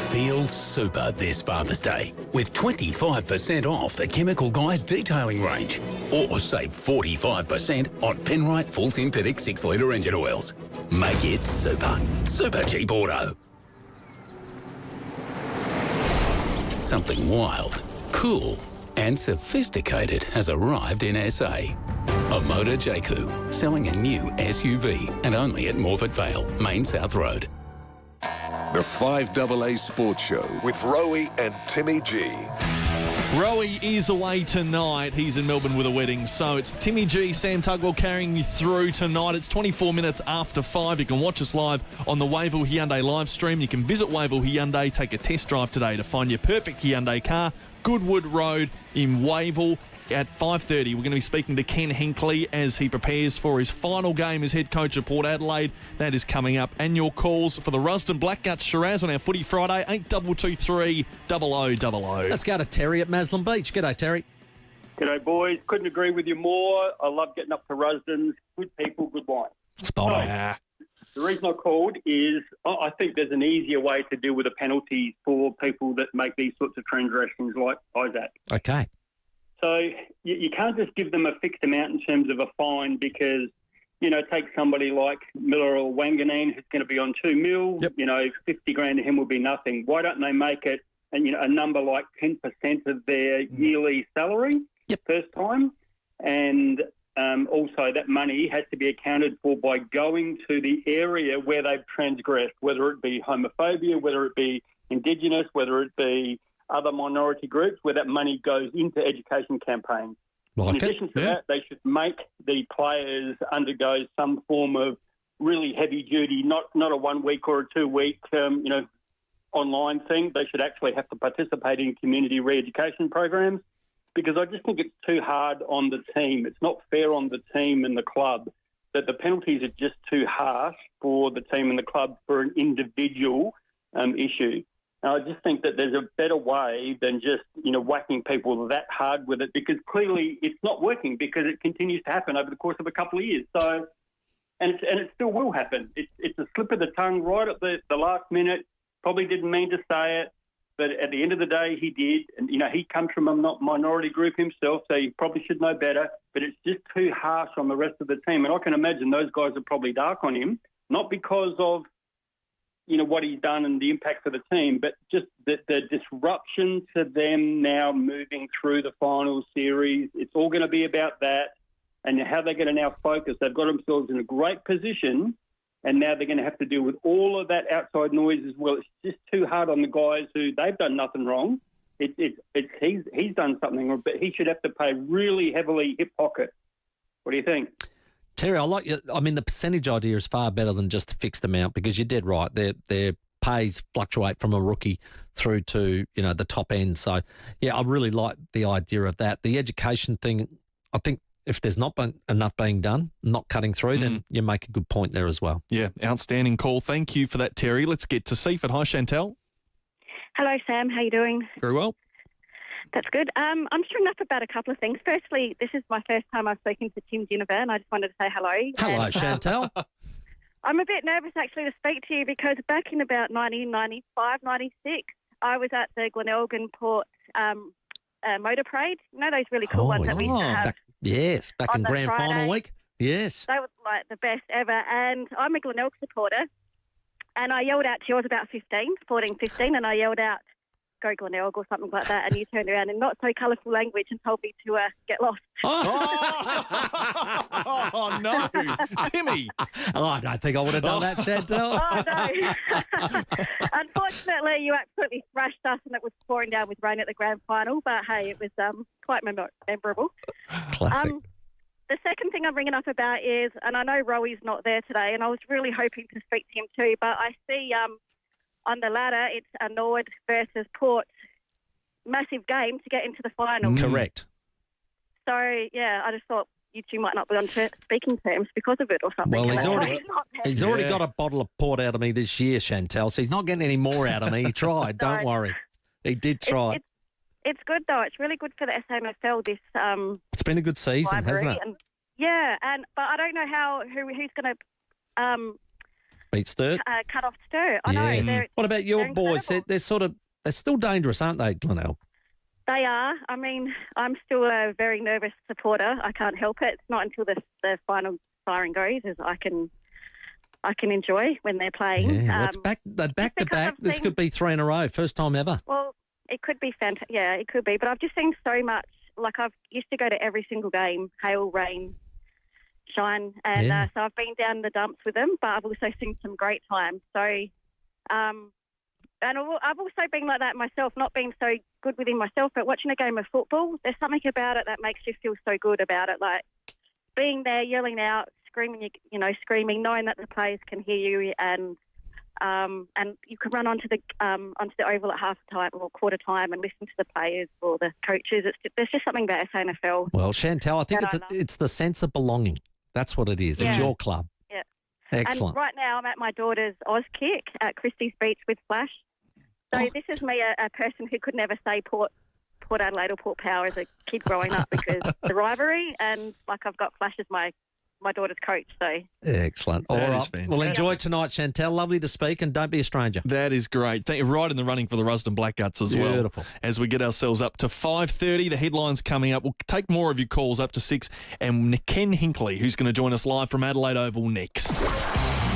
Feel super this Father's Day with 25% off the Chemical Guys detailing range. Or save 45% on Penrite full synthetic 6-litre engine oils. Make it super. Super cheap auto. Something wild, cool and sophisticated has arrived in SA. A Motor Jaku, selling a new SUV and only at Morford Vale, Main South Road. The 5AA Sports Show with Rowey and Timmy G. Rowey is away tonight. He's in Melbourne with a wedding. So it's Timmy G, Sam Tugwell carrying you through tonight. It's 24 minutes after 5. You can watch us live on the Wavell Hyundai live stream. You can visit Wavell Hyundai, take a test drive today to find your perfect Hyundai car. Goodwood Road in Wavell. At 5:30, we're going to be speaking to Ken Hinkley as he prepares for his final game as head coach of Port Adelaide. That is coming up. And your calls for the Rusden Blackguts Shiraz on our Footy Friday, 8223 0000. Let's go to Terry at Maslin Beach. G'day, Terry. G'day, boys. Couldn't agree with you more. I love getting up to Rusden's. Good people, good wine. Spot on. The reason I called is I think there's an easier way to deal with the penalties for people that make these sorts of transgressions like Isaac. Okay. So you can't just give them a fixed amount in terms of a fine because, take somebody like Miller or Wanganeen who's going to be on $2 million, 50 grand to him will be nothing. Why don't they make it, a number like 10% of their yearly salary first time? And also that money has to be accounted for by going to the area where they've transgressed, whether it be homophobia, whether it be Indigenous, whether it be other minority groups, where that money goes into education campaigns. In addition to that, they should make the players undergo some form of really heavy duty, not a 1 week or a 2 week, online thing. They should actually have to participate in community re-education programs because I just think it's too hard on the team. It's not fair on the team and the club that the penalties are just too harsh for the team and the club for an individual issue. I just think that there's a better way than just, whacking people that hard with it because clearly it's not working because it continues to happen over the course of a couple of years. So, and it still will happen. It's a slip of the tongue right at the last minute. Probably didn't mean to say it, but at the end of the day, he did. And, he comes from a minority group himself, so he probably should know better. But it's just too harsh on the rest of the team. And I can imagine those guys are probably dark on him, not because of what he's done and the impact for the team, but just the disruption to them now moving through the final series. It's all going to be about that and how they're going to now focus. They've got themselves in a great position and now they're going to have to deal with all of that outside noise as well. It's just too hard on the guys who they've done nothing wrong. He's done something wrong, but he should have to pay really heavily hip pocket. What do you think? Terry, I like you. I mean, the percentage idea is far better than just a fixed amount because you're dead right. Their pays fluctuate from a rookie through to, the top end. So, yeah, I really like the idea of that. The education thing, I think if there's not been enough being done, not cutting through, then you make a good point there as well. Yeah, outstanding call. Thank you for that, Terry. Let's get to Seaford. Hi, Chantel. Hello, Sam. How you doing? Very well. That's good. I'm just ringing up about a couple of things. Firstly, this is my first time I've spoken to Tim Ginnivan, and I just wanted to say hello. Hello, Chantel. I'm a bit nervous, actually, to speak to you because back in about 1995, 96, I was at the Glenelg Port motor parade. Those really cool ones that we used to have? Back in grand Friday. final week. Yes. They were like the best ever. And I'm a Glenelg supporter, and I yelled out to you, I was about 14, 15, and I yelled out, go Glenelg or something like that, and you turned around in not so colourful language and told me to get lost. Oh, no. Timmy. I don't think I would have done that, Chantel. Oh, no. Unfortunately, you absolutely thrashed us and it was pouring down with rain at the grand final, but hey, it was quite memorable. Classic. The second thing I'm ringing up about is, and I know Rowey's not there today, and I was really hoping to speak to him too, but I see on the ladder, it's a Nord versus Port massive game to get into the final. Correct. So, yeah, I just thought you two might not be on speaking terms because of it or something. Well, he's already got a bottle of Port out of me this year, Chantel, so he's not getting any more out of me. He tried, don't worry. He did try. It's good, though. It's really good for the SAMFL, this it's been a good season, hasn't it? But I don't know who's going to Beat Sturt. Cut off Sturt. I know. They're, What about your they're boys? incredible. They're still dangerous, aren't they, Glenelg? They are. I mean, I'm still a very nervous supporter. I can't help it. It's not until the final siren goes as I can enjoy when they're playing. Yeah, they're back to back. This could be 3 in a row, first time ever. Well, it could be fantastic. Yeah, it could be. But I've just seen so much. Like, I've used to go to every single game, hail, rain, shine, and so I've been down the dumps with them. But I've also seen some great times. So, and I've also been like that myself, not being so good within myself, but watching a game of football, there's something about it that makes you feel so good about it. Like being there, yelling out, screaming, knowing that the players can hear you, and you can run onto the oval at half time or quarter time and listen to the players or the coaches. There's just something about SANFL. Well, Chantal, I think it's the sense of belonging. That's what it is. Yeah. It's your club. Yeah. Excellent. And right now I'm at my daughter's Oz kick at Christie's Beach with Flash. So this is me, a person who could never say Port Adelaide or Port Power as a kid growing up because the rivalry, and I've got Flash as my daughter's coach. So excellent. All right. Well, enjoy tonight, Chantal. Lovely to speak, and don't be a stranger. That is great. Thank you. Right in the running for the Rusden Blackguts as well. Beautiful. As we get ourselves up to 5:30, the headlines coming up. We'll take more of your calls up to 6, and Ken Hinkley, who's going to join us live from Adelaide Oval next.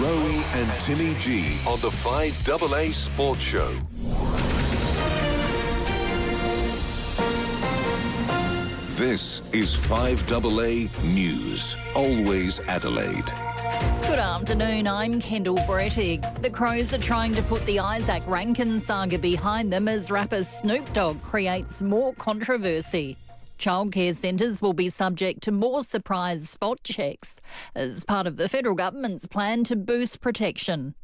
Rowey and Timmy G on the 5AA Sports Show. This is 5AA News. Always Adelaide. Good afternoon, I'm Kendall Brettig. The Crows are trying to put the Isaac Rankin saga behind them as rapper Snoop Dogg creates more controversy. Childcare centres will be subject to more surprise spot checks as part of the federal government's plan to boost protection.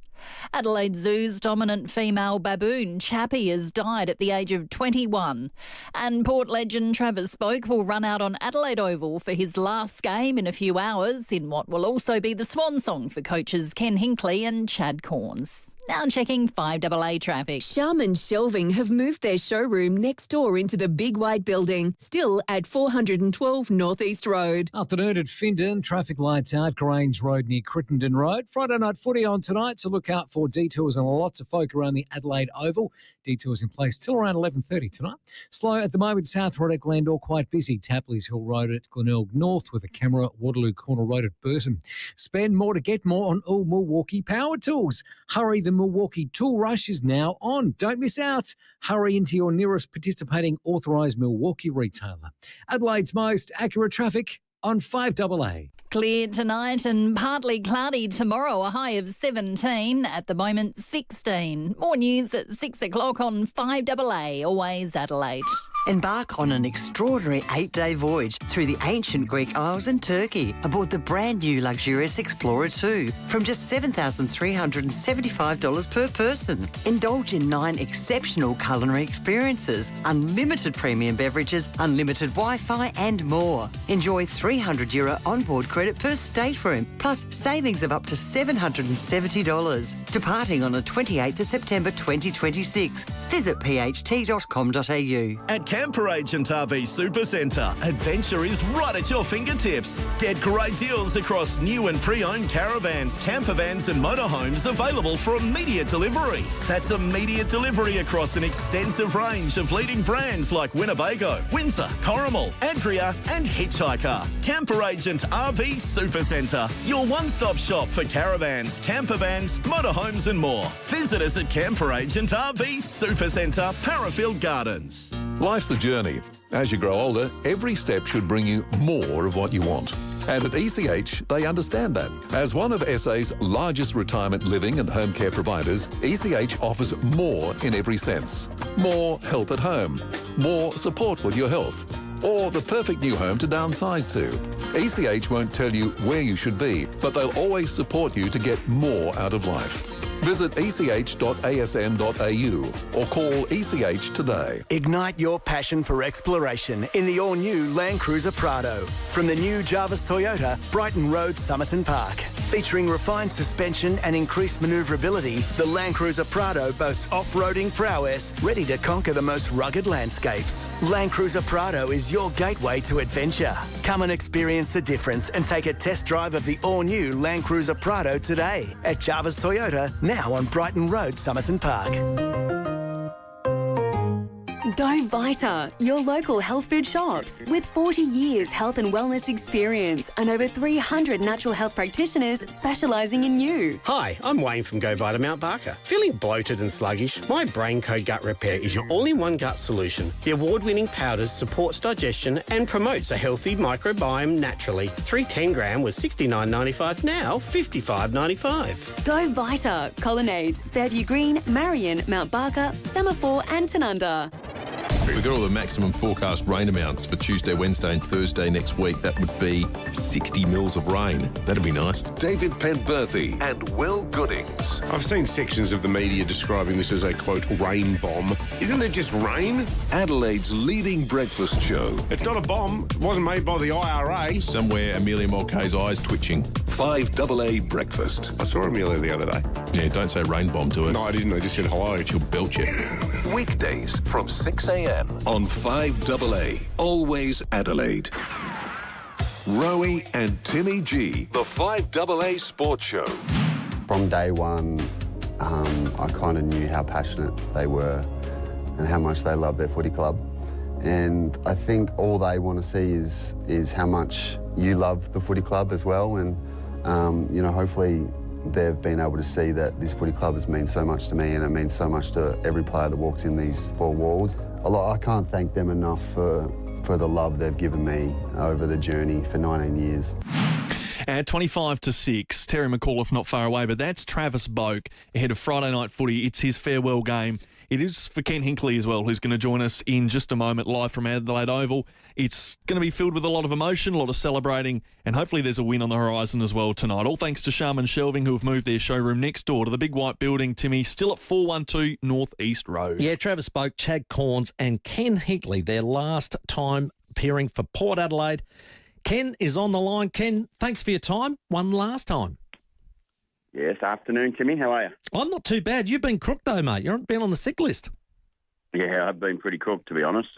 Adelaide Zoo's dominant female baboon, Chappie, has died at the age of 21. And Port legend Travis Boak will run out on Adelaide Oval for his last game in a few hours in what will also be the swan song for coaches Ken Hinkley and Chad Corns. Now checking 5AA traffic. Sharman Shelving have moved their showroom next door into the big white building, still at 412 North East Road. Afternoon at Findon, traffic lights out, Grange Road near Crittenden Road. Friday night footy on tonight, so look out for detours and lots of folk around the Adelaide Oval. Detours in place till around 11:30 tonight. Slow at the moment, South Road at Glandore, quite busy. Tapley's Hill Road at Glenelg North with a camera, Waterloo Corner Road at Burton. Spend more to get more on all Milwaukee power tools. Hurry, the Milwaukee Tool Rush is now on. Don't miss out. Hurry into your nearest participating authorised Milwaukee retailer. Adelaide's most accurate traffic on 5AA. Clear tonight and partly cloudy tomorrow, a high of 17, at the moment 16. More news at 6 o'clock on 5AA, always Adelaide. Embark on an extraordinary 8-day voyage through the ancient Greek Isles and Turkey aboard the brand new luxurious Explorer 2 from just $7,375 per person. Indulge in 9 exceptional culinary experiences, unlimited premium beverages, unlimited Wi-Fi and more. Enjoy €300 onboard credit per stateroom, plus savings of up to $770. Departing on the 28th of September 2026. Visit pht.com.au. At Camper Agent RV Supercentre, adventure is right at your fingertips. Get great deals across new and pre-owned caravans, camper vans and motorhomes available for immediate delivery. That's immediate delivery across an extensive range of leading brands like Winnebago, Windsor, Corrimal, Adria and Hitchhiker. Camper Agent RV Supercentre, your one-stop shop for caravans, camper vans, motorhomes and more. Visit us at Camper Agent RV Supercentre, Parafield Gardens. Life's a journey. As you grow older, every step should bring you more of what you want. And at ECH, they understand that. As one of SA's largest retirement living and home care providers, ECH offers more in every sense. More help at home, more support with your health, or the perfect new home to downsize to. ECH won't tell you where you should be, but they'll always support you to get more out of life. Visit ech.asn.au or call ECH today. Ignite your passion for exploration in the all-new Land Cruiser Prado from the new Jarvis Toyota, Brighton Road, Somerton Park. Featuring refined suspension and increased manoeuvrability, the Land Cruiser Prado boasts off-roading prowess, ready to conquer the most rugged landscapes. Land Cruiser Prado is your gateway to adventure. Come and experience the difference and take a test drive of the all-new Land Cruiser Prado today at Jarvis Toyota, now on Brighton Road, Somerton Park. Go Vita, your local health food shops. With 40 years health and wellness experience and over 300 natural health practitioners specialising in you. Hi, I'm Wayne from Go Vita Mount Barker. Feeling bloated and sluggish? My Brain Co Gut Repair is your all-in-one gut solution. The award-winning powders supports digestion and promotes a healthy microbiome naturally. 3 10-gram was $69.95, now $55.95. Go Vita, Colonnades, Fairview Green, Marion, Mount Barker, Semaphore and Tanunda. If we got all the maximum forecast rain amounts for Tuesday, Wednesday and Thursday next week, that would be 60 mils of rain. That'd be nice. David Penberthy and Will Goodings. I've seen sections of the media describing this as a, quote, rain bomb. Isn't it just rain? Adelaide's leading breakfast show. It's not a bomb. It wasn't made by the IRA. Somewhere Amelia Mulcahy's eyes twitching. 5AA breakfast. I saw Amelia the other day. Yeah, don't say rain bomb to her. No, I didn't. I just said hello. She'll belch you. Weekdays from 6 a.m. on 5AA, always Adelaide. Rowey and Timmy G, the 5AA Sports Show. From day one, I kind of knew how passionate they were and how much they love their footy club. And I think all they want to see is how much you love the footy club as well. And, you know, hopefully they've been able to see that this footy club has meant so much to me and it means so much to every player that walks in these 4 walls. I can't thank them enough for the love they've given me over the journey for 19 years. At 25 to 6, Terry McAuliffe not far away, but that's Travis Boak ahead of Friday night footy. It's his farewell game. It is for Ken Hinkley as well, who's going to join us in just a moment live from Adelaide Oval. It's going to be filled with a lot of emotion, a lot of celebrating, and hopefully there's a win on the horizon as well tonight. All thanks to Sharman Shelving, who have moved their showroom next door to the big white building, Timmy, still at 412 North East Road. Yeah, Travis Boak, Chad Corns and Ken Hinkley, their last time appearing for Port Adelaide. Ken is on the line. Ken, thanks for your time. One last time. Yes, afternoon, Timmy. How are you? I'm not too bad. You've been crooked though, mate. You've been on the sick list. Yeah, I've been pretty crooked, to be honest,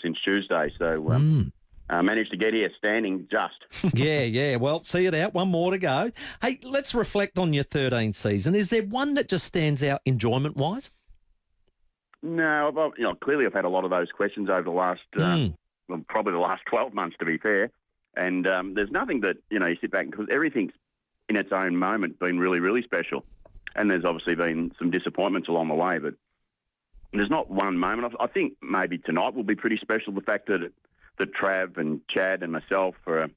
since Tuesday. So I managed to get here standing just. Yeah. Well, see it out. One more to go. Hey, let's reflect on your 13th season. Is there one that just stands out enjoyment-wise? No, clearly I've had a lot of those questions over the last, probably the last 12 months, to be fair. And there's nothing that, you sit back, because everything's in its own moment been really, really special. And there's obviously been some disappointments along the way, but there's not one moment. I think maybe tonight will be pretty special, the fact that Trav and Chad and myself are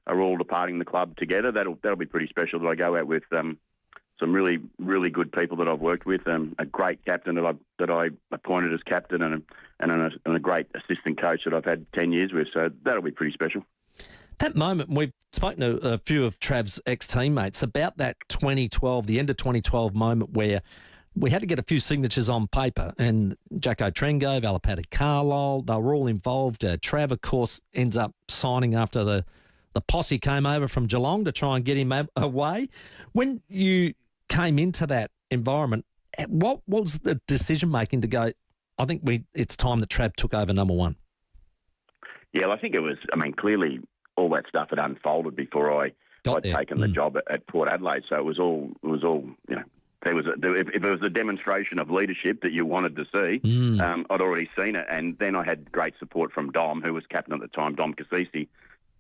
all departing the club together. That'll be pretty special, that I go out with some really, really good people that I've worked with, a great captain that I appointed as captain and a great assistant coach that I've had 10 years with. So that'll be pretty special. That moment, we've spoken to a few of Trav's ex-teammates about that 2012, the end of 2012 moment where we had to get a few signatures on paper, and Jacko Trengove, Alapati Carlisle, they were all involved. Trav, of course, ends up signing after the posse came over from Geelong to try and get him away. When you came into that environment, what was the decision-making to go, I think it's time that Trav took over number one? Yeah, well, I think it was, clearly all that stuff had unfolded before I'd taken the job at Port Adelaide. So it was all, if it was a demonstration of leadership that you wanted to see, I'd already seen it. And then I had great support from Dom, who was captain at the time, Dom Cassisi.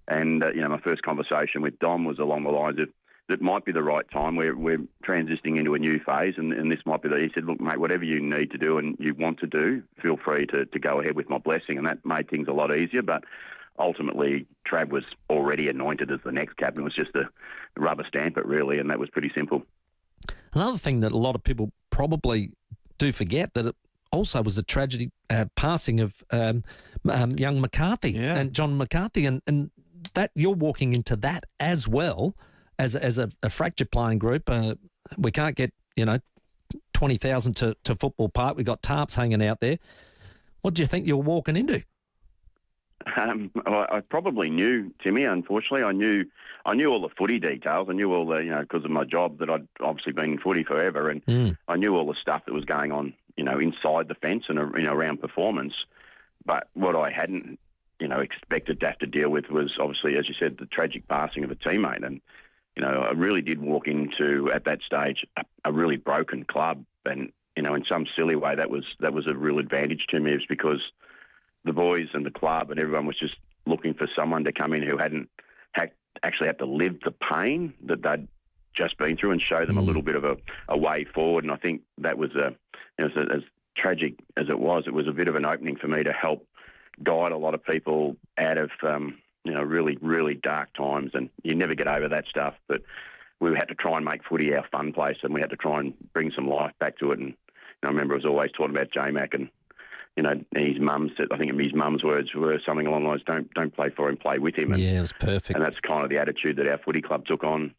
And, my first conversation with Dom was along the lines of, it might be the right time. We're transitioning into a new phase, and this might be he said, look, mate, whatever you need to do and you want to do, feel free to go ahead with my blessing. And that made things a lot easier. But ultimately, Trav was already anointed as the next captain. It was just a rubber stamp it, really, and that was pretty simple. Another thing that a lot of people probably do forget, that it also was the tragedy passing of young McCarthy and John McCarthy, and that you're walking into that as well as a fractured playing group. We can't get 20,000 to Football Park. We've got tarps hanging out there. What do you think you're walking into? I probably knew, Timmy. Unfortunately, I knew all the footy details. I knew all the, because of my job that I'd obviously been in footy forever, and I knew all the stuff that was going on, inside the fence and around performance. But what I hadn't, expected to have to deal with was obviously, as you said, the tragic passing of a teammate. And I really did walk into at that stage a really broken club, and in some silly way that was a real advantage to me, is because the boys and the club and everyone was just looking for someone to come in who hadn't actually had to live the pain that they'd just been through and show them a little bit of a way forward. And I think that was as tragic as it was a bit of an opening for me to help guide a lot of people out of, really, really dark times. And you never get over that stuff. But we had to try and make footy our fun place, and we had to try and bring some life back to it. And I remember I was always talking about J-Mac, and his mum said, I think his mum's words were something along the lines, don't play for him, play with him. And, yeah, it was perfect. And that's kind of the attitude that our footy club took on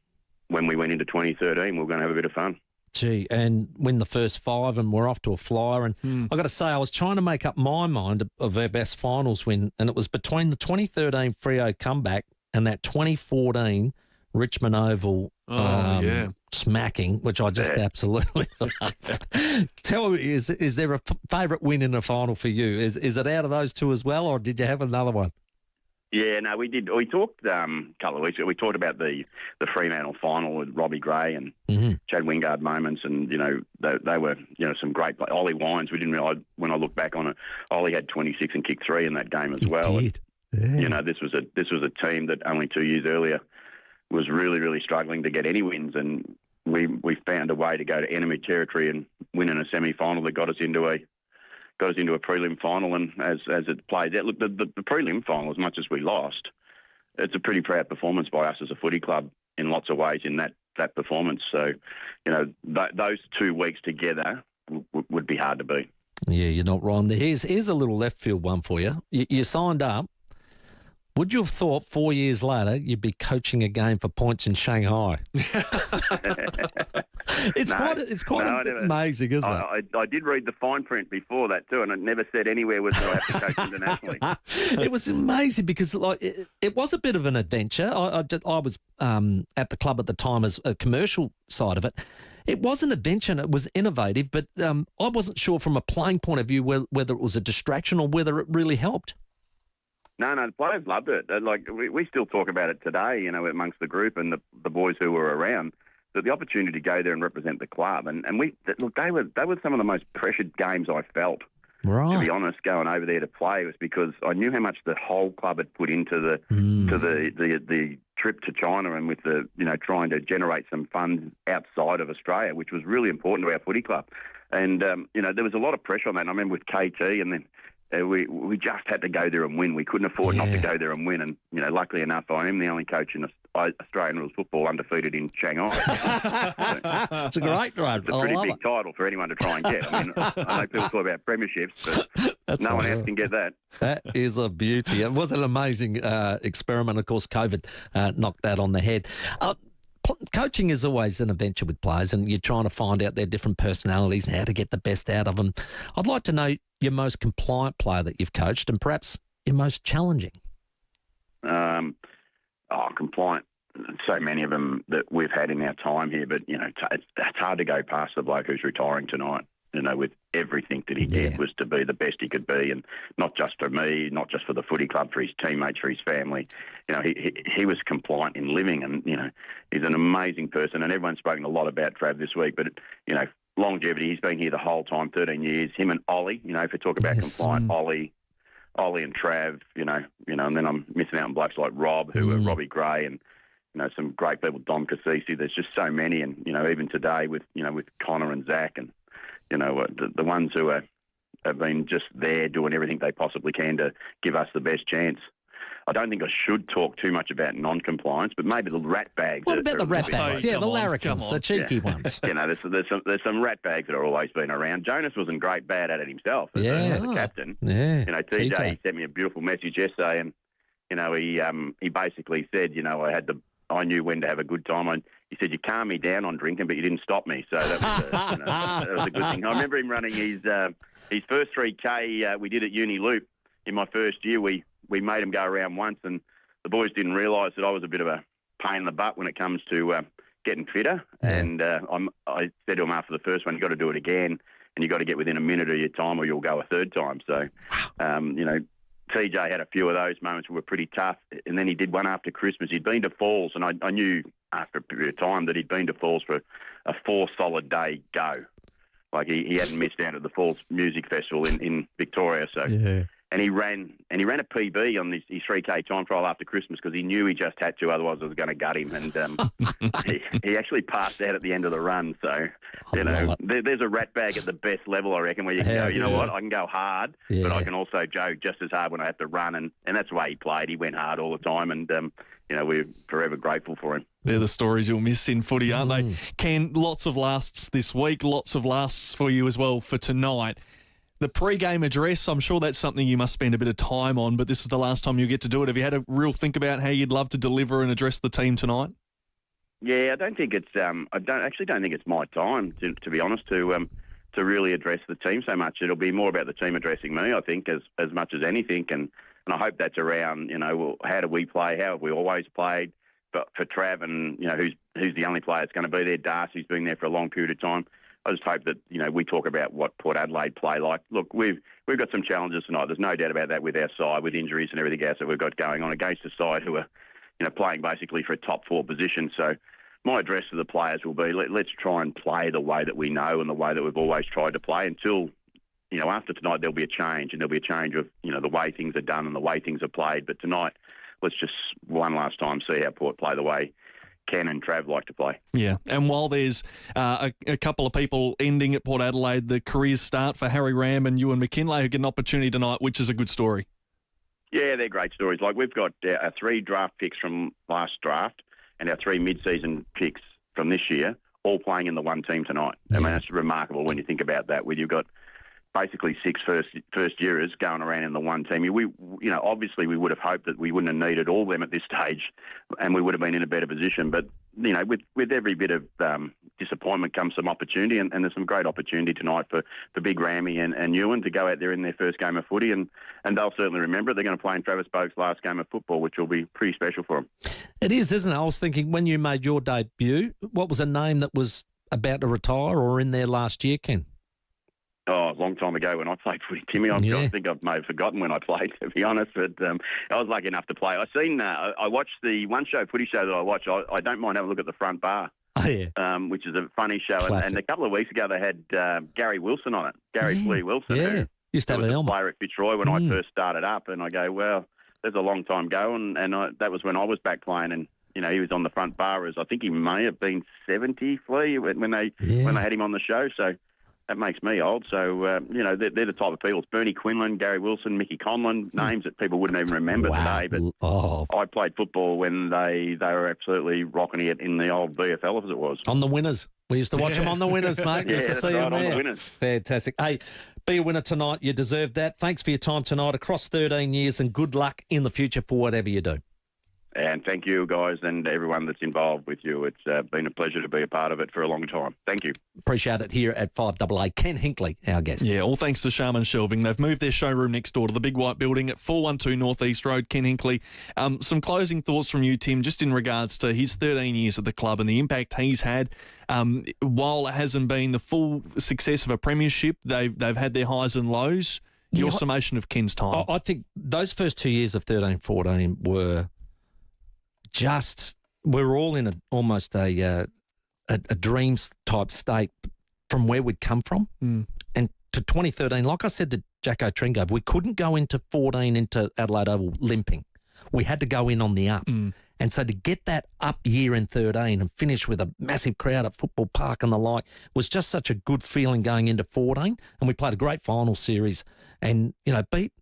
when we went into 2013. We were going to have a bit of fun. Gee, and win the first 5, and we're off to a flyer. And I've got to say, I was trying to make up my mind of our best finals win, and it was between the 2013 FIVEAA comeback and that 2014 Richmond Oval smacking, which I just absolutely loved. Tell me, is there a favourite win in the final for you? Is it out of those two as well, or did you have another one? Yeah, no, we did. We talked a couple of weeks ago. We talked about the Fremantle final with Robbie Gray and Chad Wingard moments, and they were some great play. Ollie Wines, we didn't realise when I look back on it, Ollie had 26 and kicked 3 in that game as well. Did. And, this was a team that only 2 years earlier was really, really struggling to get any wins, and we found a way to go to enemy territory and win in a semi-final that got us into a prelim final. And as it plays out, look, the prelim final, as much as we lost, it's a pretty proud performance by us as a footy club in lots of ways in that performance. So, those 2 weeks together would be hard to beat. Yeah, you're not wrong. Here's a little left field one for you. You signed up. Would you have thought 4 years later you'd be coaching a game for points in Shanghai? It's quite amazing, isn't it? I did read the fine print before that too, and it never said anywhere was that I have to coach internationally. It was amazing because it was a bit of an adventure. I was at the club at the time as a commercial side of it. It was an adventure and it was innovative, but I wasn't sure from a playing point of view whether it was a distraction or whether it really helped. No, the players loved it. Like we still talk about it today, amongst the group and the boys who were around. That the opportunity to go there and represent the club, and they were some of the most pressured games I felt. Right. To be honest, going over there to play was because I knew how much the whole club had put into the trip to China, and with the trying to generate some funds outside of Australia, which was really important to our footy club. And there was a lot of pressure on that. And I remember with KT, and then. We just had to go there and win. We couldn't afford not to go there and win. And, luckily enough, I am the only coach in Australian rules football undefeated in Shanghai. It's a great run. It's a pretty big title for anyone to try and get. I mean, I know people talk about premierships, but no one else can get that. That is a beauty. It was an amazing experiment. Of course, COVID knocked that on the head. Coaching is always an adventure with players, and you're trying to find out their different personalities and how to get the best out of them. I'd like to know your most compliant player that you've coached, and perhaps your most challenging. Compliant. So many of them that we've had in our time here, but it's hard to go past the bloke who's retiring tonight. With everything that he did was to be the best he could be, and not just for me, not just for the footy club, for his teammates, for his family. He was compliant in living, and he's an amazing person. And everyone's spoken a lot about Trav this week, but longevity. He's been here the whole time, 13 years. Him and Ollie. If we talk about compliant, Ollie and Trav. And then I'm missing out on blokes like Rob, who are Robbie Gray, and some great people, Dom Cassisi. There's just so many, and even today with Connor and Zach and. The ones who have been just there doing everything they possibly can to give us the best chance. I don't think I should talk too much about non-compliance, but maybe the rat bags. What about the rat bags? Yeah, the larrikins, the cheeky ones. There's some rat bags that have always been around. Jonas wasn't bad at it himself as a captain. Yeah, TJ he sent me a beautiful message yesterday, and he basically said, I knew when to have a good time. he said, you calmed me down on drinking, but you didn't stop me. So that was a good thing. I remember him running his first 3K we did at Uni Loop in my first year. We made him go around once, and the boys didn't realise that I was a bit of a pain in the butt when it comes to getting fitter. Yeah. And I said to him after the first one, you've got to do it again, and you've got to get within a minute of your time or you'll go a third time. So, TJ had a few of those moments that were pretty tough. And then he did one after Christmas. He'd been to Falls, and I knew after a period of time that he'd been to Falls for a 4 solid day go. Like he hadn't missed out at the Falls Music Festival in Victoria. So, yeah. And he ran a PB on his 3K time trial after Christmas because he knew he just had to, otherwise I was going to gut him. And he actually passed out at the end of the run. So, there's a rat bag at the best level, I reckon, where you can go, you know what, I can go hard, but I can also joke just as hard when I have to run. And that's the way he played. He went hard all the time, and we're forever grateful for him. They're the stories you'll miss in footy, aren't they? Ken, lots of lasts this week, lots of lasts for you as well for tonight. The pre-game address, I'm sure that's something you must spend a bit of time on, but this is the last time you get to do it. Have you had a real think about how you'd love to deliver and address the team tonight? Yeah, I don't think it's. I don't think it's my time, to be honest, to really address the team so much. It'll be more about the team addressing me, I think, as much as anything, and I hope that's around. How do we play? How have we always played? But for Trav, and who's the only player that's going to be there? Darcy's been there for a long period of time. I just hope that, we talk about what Port Adelaide play like. Look, we've got some challenges tonight. There's no doubt about that with our side, with injuries and everything else that we've got going on against a side who are, playing basically for a top 4 position. So my address to the players will be, let's try and play the way that we know and the way that we've always tried to play until, after tonight there'll be a change, and there'll be a change of, the way things are done and the way things are played. But tonight, let's just one last time see how Port play the way Ken and Trav like to play. Yeah, and while there's a couple of people ending at Port Adelaide, the careers start for Harry Ram and Ewan McKinlay, who get an opportunity tonight, which is a good story. Yeah, they're great stories. Like, we've got our 3 draft picks from last draft and our 3 mid-season picks from this year all playing in the one team tonight. Yeah. I mean, that's remarkable when you think about that, where you've got basically 6 first-yearers going around in the one team. Obviously we would have hoped that we wouldn't have needed all of them at this stage, and we would have been in a better position. But with every bit of disappointment comes some opportunity, and there's some great opportunity tonight for Big Rammy and Ewan to go out there in their first game of footy, and they'll certainly remember it. They're going to play in Travis Boak's last game of football, which will be pretty special for them. It is, isn't it? I was thinking, when you made your debut, what was a name that was about to retire or in there last year, Ken? Oh, a long time ago when I played footy, Timmy. I think I may have forgotten when I played, to be honest. But I was lucky enough to play. I watched the one footy show that I watched. I don't mind having a look at the front bar. Oh, yeah. Which is a funny show. And a couple of weeks ago they had Gary Wilson on it. Gary Flea Wilson. Yeah. Who used to have was an a helmet. player at Fitzroy when I first started up. And I go, well, there's a long time ago. And that was when I was back playing. And he was on the front bar as, I think he may have been 70, Flea, when they had him on the show. So that makes me old. So, they're the type of people. It's Bernie Quinlan, Gary Wilson, Mickey Conlon, names that people wouldn't even remember today. But I played football when they were absolutely rocking it in the old VFL, as it was. On the winners. We used to watch them on the winners, mate. Yeah, used to that's see right, them there. on the winners. Fantastic. Hey, be a winner tonight. You deserve that. Thanks for your time tonight across 13 years, and good luck in the future for whatever you do. And thank you, guys, and everyone that's involved with you. It's been a pleasure to be a part of it for a long time. Thank you. Appreciate it here at 5AA. Ken Hinkley, our guest. Yeah, all thanks to Sharman Shelving. They've moved their showroom next door to the Big White Building at 412 North East Road, Ken Hinkley. Some closing thoughts from you, Tim, just in regards to his 13 years at the club and the impact he's had. While it hasn't been the full success of a premiership, they've had their highs and lows. Your summation of Ken's time. I think those first 2 years of 13-14 were we're all in almost a dreams type state from where we'd come from. And to 2013, like I said to Jacko Trengove, we couldn't go into 14 into Adelaide Oval limping. We had to go in on the up. And so to get that up year in 13 and finish with a massive crowd at Football Park and the like was just such a good feeling going into 14. And we played a great final series and, beat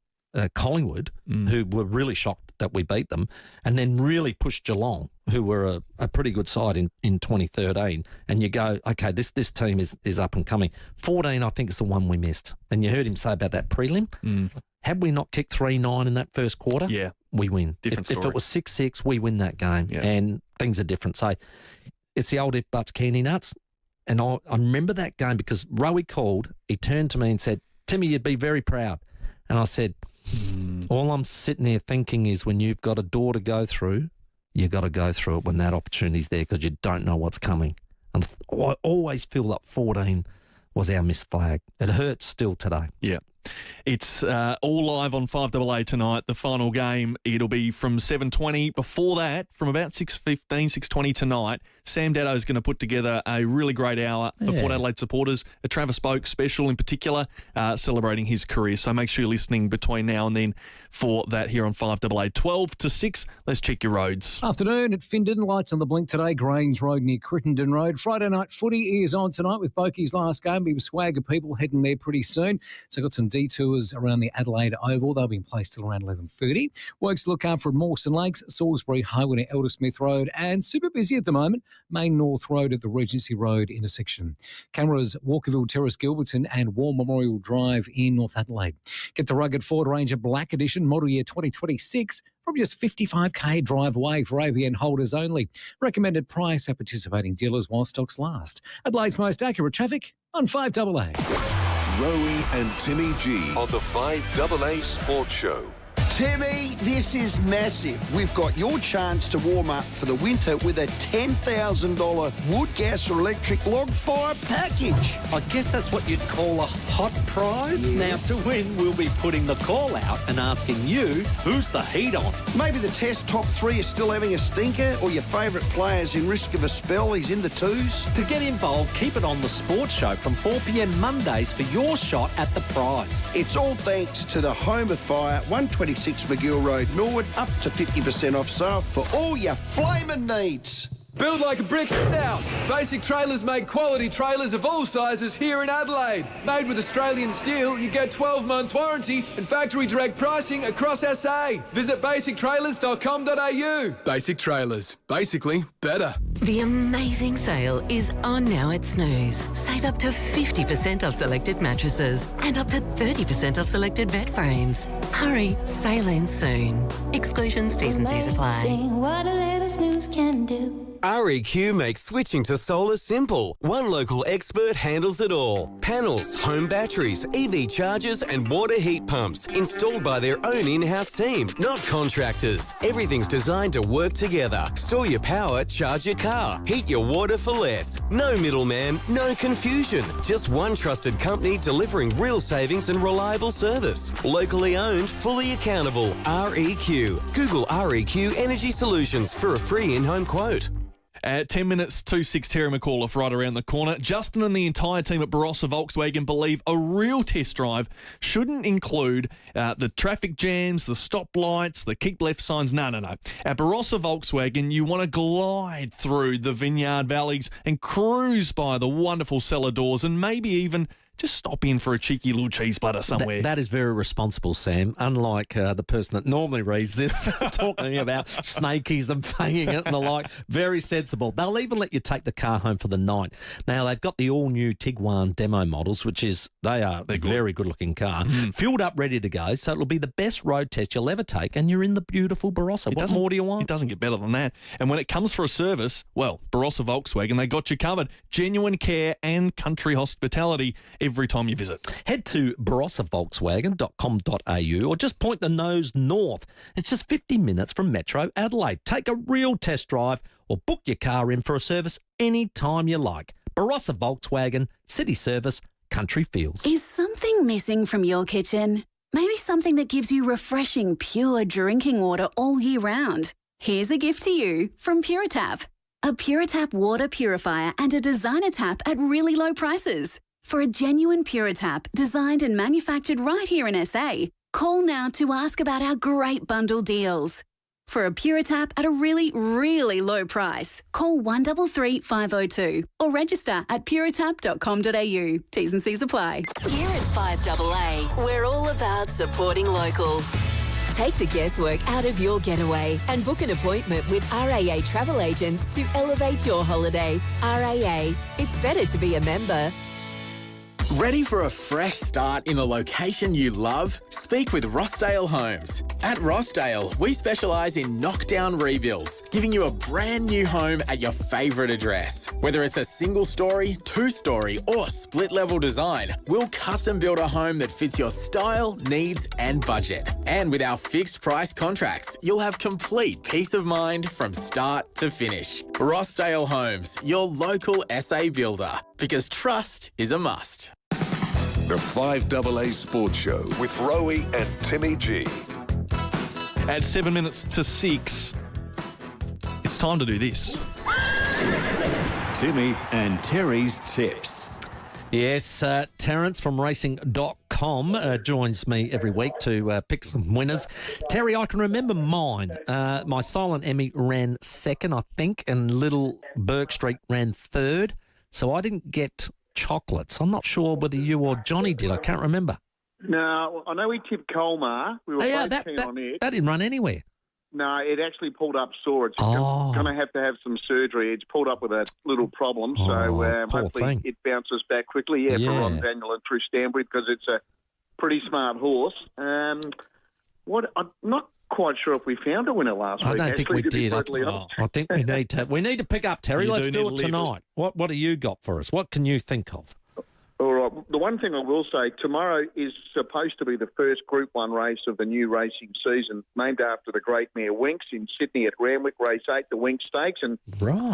Collingwood, who were really shocked that we beat them, and then really pushed Geelong, who were a pretty good side in 2013. And you go, okay, this team is up and coming. 14, I think, is the one we missed. And you heard him say about that prelim. Had we not kicked 3-9 in that first quarter, we win. If it was 6-6, we win that game, and things are different. So It's the old if buts candy nuts. And I remember that game because Rowey called. He turned to me and said, Timmy, you'd be very proud. And I said, all I'm sitting there thinking is when you've got a door to go through, you've got to go through it when that opportunity's there because you don't know what's coming. And I always feel that 14 was our missed flag. It hurts still today. Yeah. It's all live on 5AA tonight. The final game, it'll be from 7:20. Before that, from about 6:15, 6:20 tonight, Sam Daddo's going to put together a really great hour for Port Adelaide supporters, a Travis Boak special in particular, celebrating his career. So make sure you're listening between now and then for that here on 5AA. 12 to 6, let's check your roads. Afternoon at Findon, lights on the blink today, Grange Road near Crittenden Road. Friday night footy is on tonight with Boakie's last game. Be with swagger people heading there pretty soon. So got some detours around the Adelaide Oval. They'll be in place till around 11:30. Works to look out for Mawson Lakes, Salisbury Highway near Eldersmith Road, and super busy at the moment, Main North Road at the Regency Road intersection. Cameras Walkerville Terrace, Gilberton and War Memorial Drive in North Adelaide. Get the rugged Ford Ranger Black Edition model year 2026 from just 55k drive away for ABN holders only. Recommended price at participating dealers while stocks last. Adelaide's most accurate traffic on 5AA. Rowey and Timmy G on the 5AA Sports Show. Timmy, this is massive. We've got your chance to warm up for the winter with a $10,000 wood, gas or electric log fire package. I guess that's what you'd call a hot prize. Yes. Now, to win, we'll be putting the call out and asking you, who's the heat on? Maybe the Test top 3 are still having a stinker, or your favourite player's in risk of a spell, he's in the twos. To get involved, keep it on the Sports Show from 4 p.m. Mondays for your shot at the prize. It's all thanks to the Home of Fire, 126 McGill Road, Norwood, up to 50% off sale for all your flaming needs. Build like a brick house. Basic Trailers make quality trailers of all sizes here in Adelaide. Made with Australian steel, you get 12 months warranty and factory direct pricing across SA. Visit basictrailers.com.au. Basic Trailers. Basically better. The amazing sale is on now at Snooze. Save up to 50% off selected mattresses and up to 30% off selected bed frames. Hurry, sale ends soon. Exclusions, T's and C's apply. What a little snooze can do. REQ makes switching to solar simple. One local expert handles it all. Panels, home batteries, EV chargers and water heat pumps installed by their own in-house team, not contractors. Everything's designed to work together. Store your power, charge your car, heat your water for less. No middleman, no confusion. Just one trusted company delivering real savings and reliable service. Locally owned, fully accountable. REQ. Google REQ Energy Solutions for a free in-home quote. At 10 minutes to 6, Terry McAuliffe right around the corner. Justin and the entire team at Barossa Volkswagen believe a real test drive shouldn't include the traffic jams, the stoplights, the keep left signs. No. At Barossa Volkswagen, you want to glide through the vineyard valleys and cruise by the wonderful cellar doors and maybe even just stop in for a cheeky little cheese butter somewhere. That is very responsible, Sam. Unlike the person that normally reads this, talking about snakies and fanging it and the like. Very sensible. They'll even let you take the car home for the night. Now, they've got the all-new Tiguan demo models, they are a very good-looking car. Fueled up, ready to go, so it'll be the best road test you'll ever take, and you're in the beautiful Barossa. What more do you want? It doesn't get better than that. And when it comes for a service, well, Barossa Volkswagen, they got you covered. Genuine care and country hospitality every time you visit. Head to barossavolkswagen.com.au or just point the nose north. It's just 50 minutes from Metro Adelaide. Take a real test drive or book your car in for a service anytime you like. Barossa Volkswagen, city service, country feels. Is something missing from your kitchen? Maybe something that gives you refreshing, pure drinking water all year round. Here's a gift to you from PuraTap. A PuraTap water purifier and a designer tap at really low prices. For a genuine PuraTap designed and manufactured right here in SA, call now to ask about our great bundle deals. For a PuraTap at a really, really low price, call 133 502 or register at puratap.com.au. T's and C's apply. Here at 5AA, we're all about supporting local. Take the guesswork out of your getaway and book an appointment with RAA Travel Agents to elevate your holiday. RAA, it's better to be a member. Ready for a fresh start in a location you love? Speak with Rossdale Homes. At Rossdale, we specialise in knockdown rebuilds, giving you a brand new home at your favourite address. Whether it's a single story, 2-story or split level design, we'll custom build a home that fits your style, needs and budget. And with our fixed price contracts, you'll have complete peace of mind from start to finish. Rossdale Homes, your local SA builder, because trust is a must. The 5AA Sports Show with Rowey and Timmy G. At 7 minutes to 6, it's time to do this. Timmy and Terry's tips. Yes, Terence from racing.com joins me every week to pick some winners. Terry, I can remember mine. My Silent Emmy ran second, I think, and Little Boak Street ran third. So I didn't get chocolates. I'm not sure whether you or Johnny did. I can't remember. No, I know we tipped Colmar. We were both keen on it. That didn't run anywhere. No, it actually pulled up sore. It's Oh. going to have some surgery. It's pulled up with a little problem, so poor hopefully thing. it bounces back quickly. Yeah, for Ron Daniel and Trish Stanbury, because it's a pretty smart horse. I'm not quite sure if we found a winner last week. I don't think we did. I I think we need to pick up, Terry. You Let's do do need it to lift. tonight. What do you got for us? What can you think of? All right. The one thing I will say, tomorrow is supposed to be the first Group 1 race of the new racing season, named after the great mare Winks in Sydney at Randwick, race 8, the Winks Stakes. And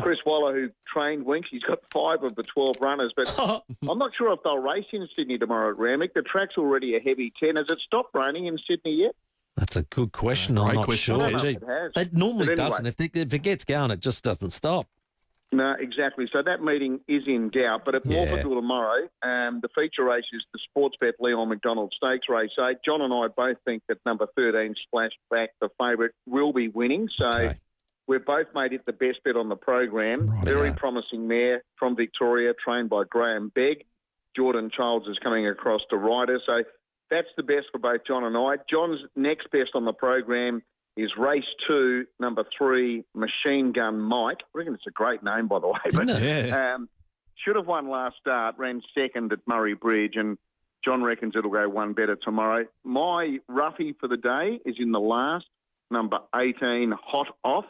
Chris Waller, who trained Winks, he's got 5 of the 12 runners. But I'm not sure if they'll race in Sydney tomorrow at Randwick. The track's already a heavy 10. Has it stopped raining in Sydney yet? That's a good question. I'm not sure. It has. It normally But anyway. doesn't. If it gets going, it just doesn't stop. No, exactly. So that meeting is in doubt. But at Morphettville tomorrow, the feature race is the Sportsbet Leon McDonald Stakes Race 8. John and I both think that number 13, Splashback, the favourite, will be winning. So we've both made it the best bet on the program. Very promising mare from Victoria, trained by Graham Begg. Jordan Childs is coming across to ride her. So that's the best for both John and I. John's next best on the program is race 2, number 3, Machine Gun Mike. I reckon it's a great name, by the way. But, should have won last start, ran second at Murray Bridge, and John reckons it'll go one better tomorrow. My roughie for the day is in the last, number 18, Hot Off.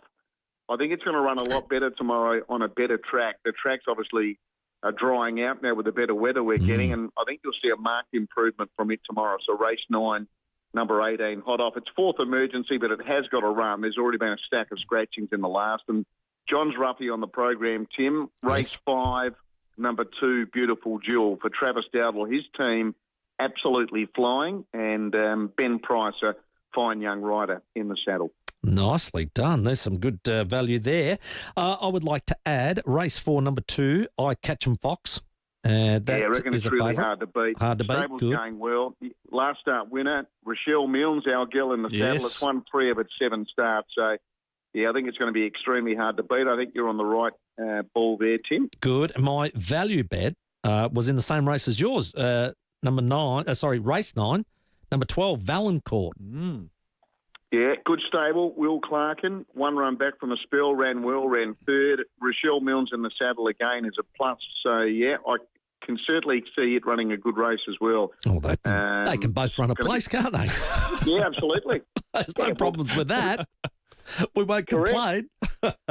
I think it's going to run a lot better tomorrow on a better track. The tracks obviously are drying out now with the better weather we're getting, and I think you'll see a marked improvement from it tomorrow. So race 9, number 18, Hot Off. It's fourth emergency, but it has got a run. There's already been a stack of scratchings in the last. And John's roughie on the program, Tim. Race 5, number 2, Beautiful Jewel. For Travis Dowdle, his team absolutely flying. And Ben Price, a fine young rider in the saddle. Nicely done. There's some good value there. I would like to add race 4, number 2, I Catch 'em Fox. I reckon it's really favourite. hard to beat. Hard to beat, Stable's good. going well. Last start winner, Rochelle Milnes, our girl in the saddle. It's won 3 of its 7 starts. So, I think it's going to be extremely hard to beat. I think you're on the right ball there, Tim. Good. My value bet was in the same race as yours. Race 9, number 12, Valancourt. Yeah, good stable. Will Clarkin, 1 run back from a spell, ran well, ran third. Rochelle Milnes in the saddle again is a plus. So, I can certainly see it running a good race as well. Oh, they can both run a place, can't they? Yeah, absolutely. There's no problems with that. We won't complain.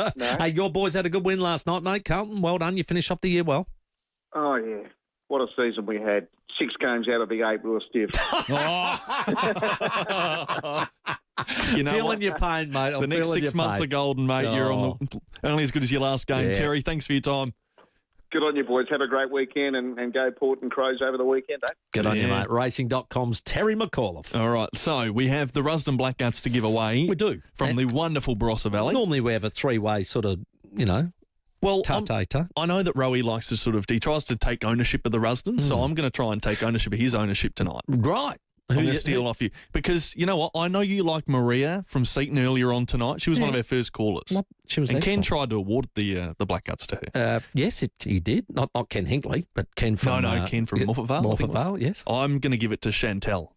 Hey, your boys had a good win last night, mate. Carlton, well done. You finished off the year well. Oh, yeah. What a season we had. 6 games out of the 8, we were stiff. You know Feeling what? your pain, mate. The next 6 months are golden, mate. You're on the only as good as your last game. Yeah. Terry, thanks for your time. Good on you, boys. Have a great weekend and go Port and Crows over the weekend, eh? Good on you, mate. Racing.com's Terry McAuliffe. All right, so we have the Rusden Blackguts to give away. We do. From the wonderful Barossa Valley. Normally we have a 3-way sort of, Well, ta-ta-ta. I know that Rowey likes to he tries to take ownership of the Rusden, so I'm going to try and take ownership of his ownership tonight. Right. I'm going to steal off you. Because, you know what, I know you like Maria from Seaton earlier on tonight. She was one of our first callers. She was and Ken excellent. tried to award the Blackguts to her. Yes, he did. Not Ken Hinkley, but Ken from... Ken from Morphet Vale. I think Morphet it was. Vale, yes. I'm going to give it to Chantel.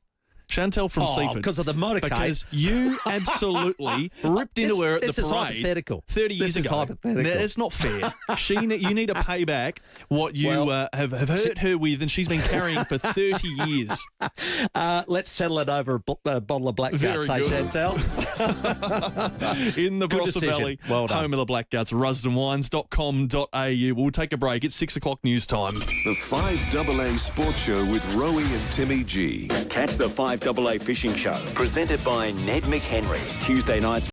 Chantel from Seaford. Because of the motorcade. Because you absolutely ripped into her at the parade. This is hypothetical. 30 years ago. Hypothetical. No, it's not fair. You need to pay back what you have hurt her with, and she's been carrying for 30 years. Let's settle it over a bottle of Black Guts, hey, Chantel? In the Barossa Valley, home of the Black Guts, rusdenwines.com.au. We'll take a break. It's 6 o'clock news time. The 5AA Sports Show with Rowey and Timmy G. Catch the 5AA Fishing Show, presented by Ned McHenry, Tuesday nights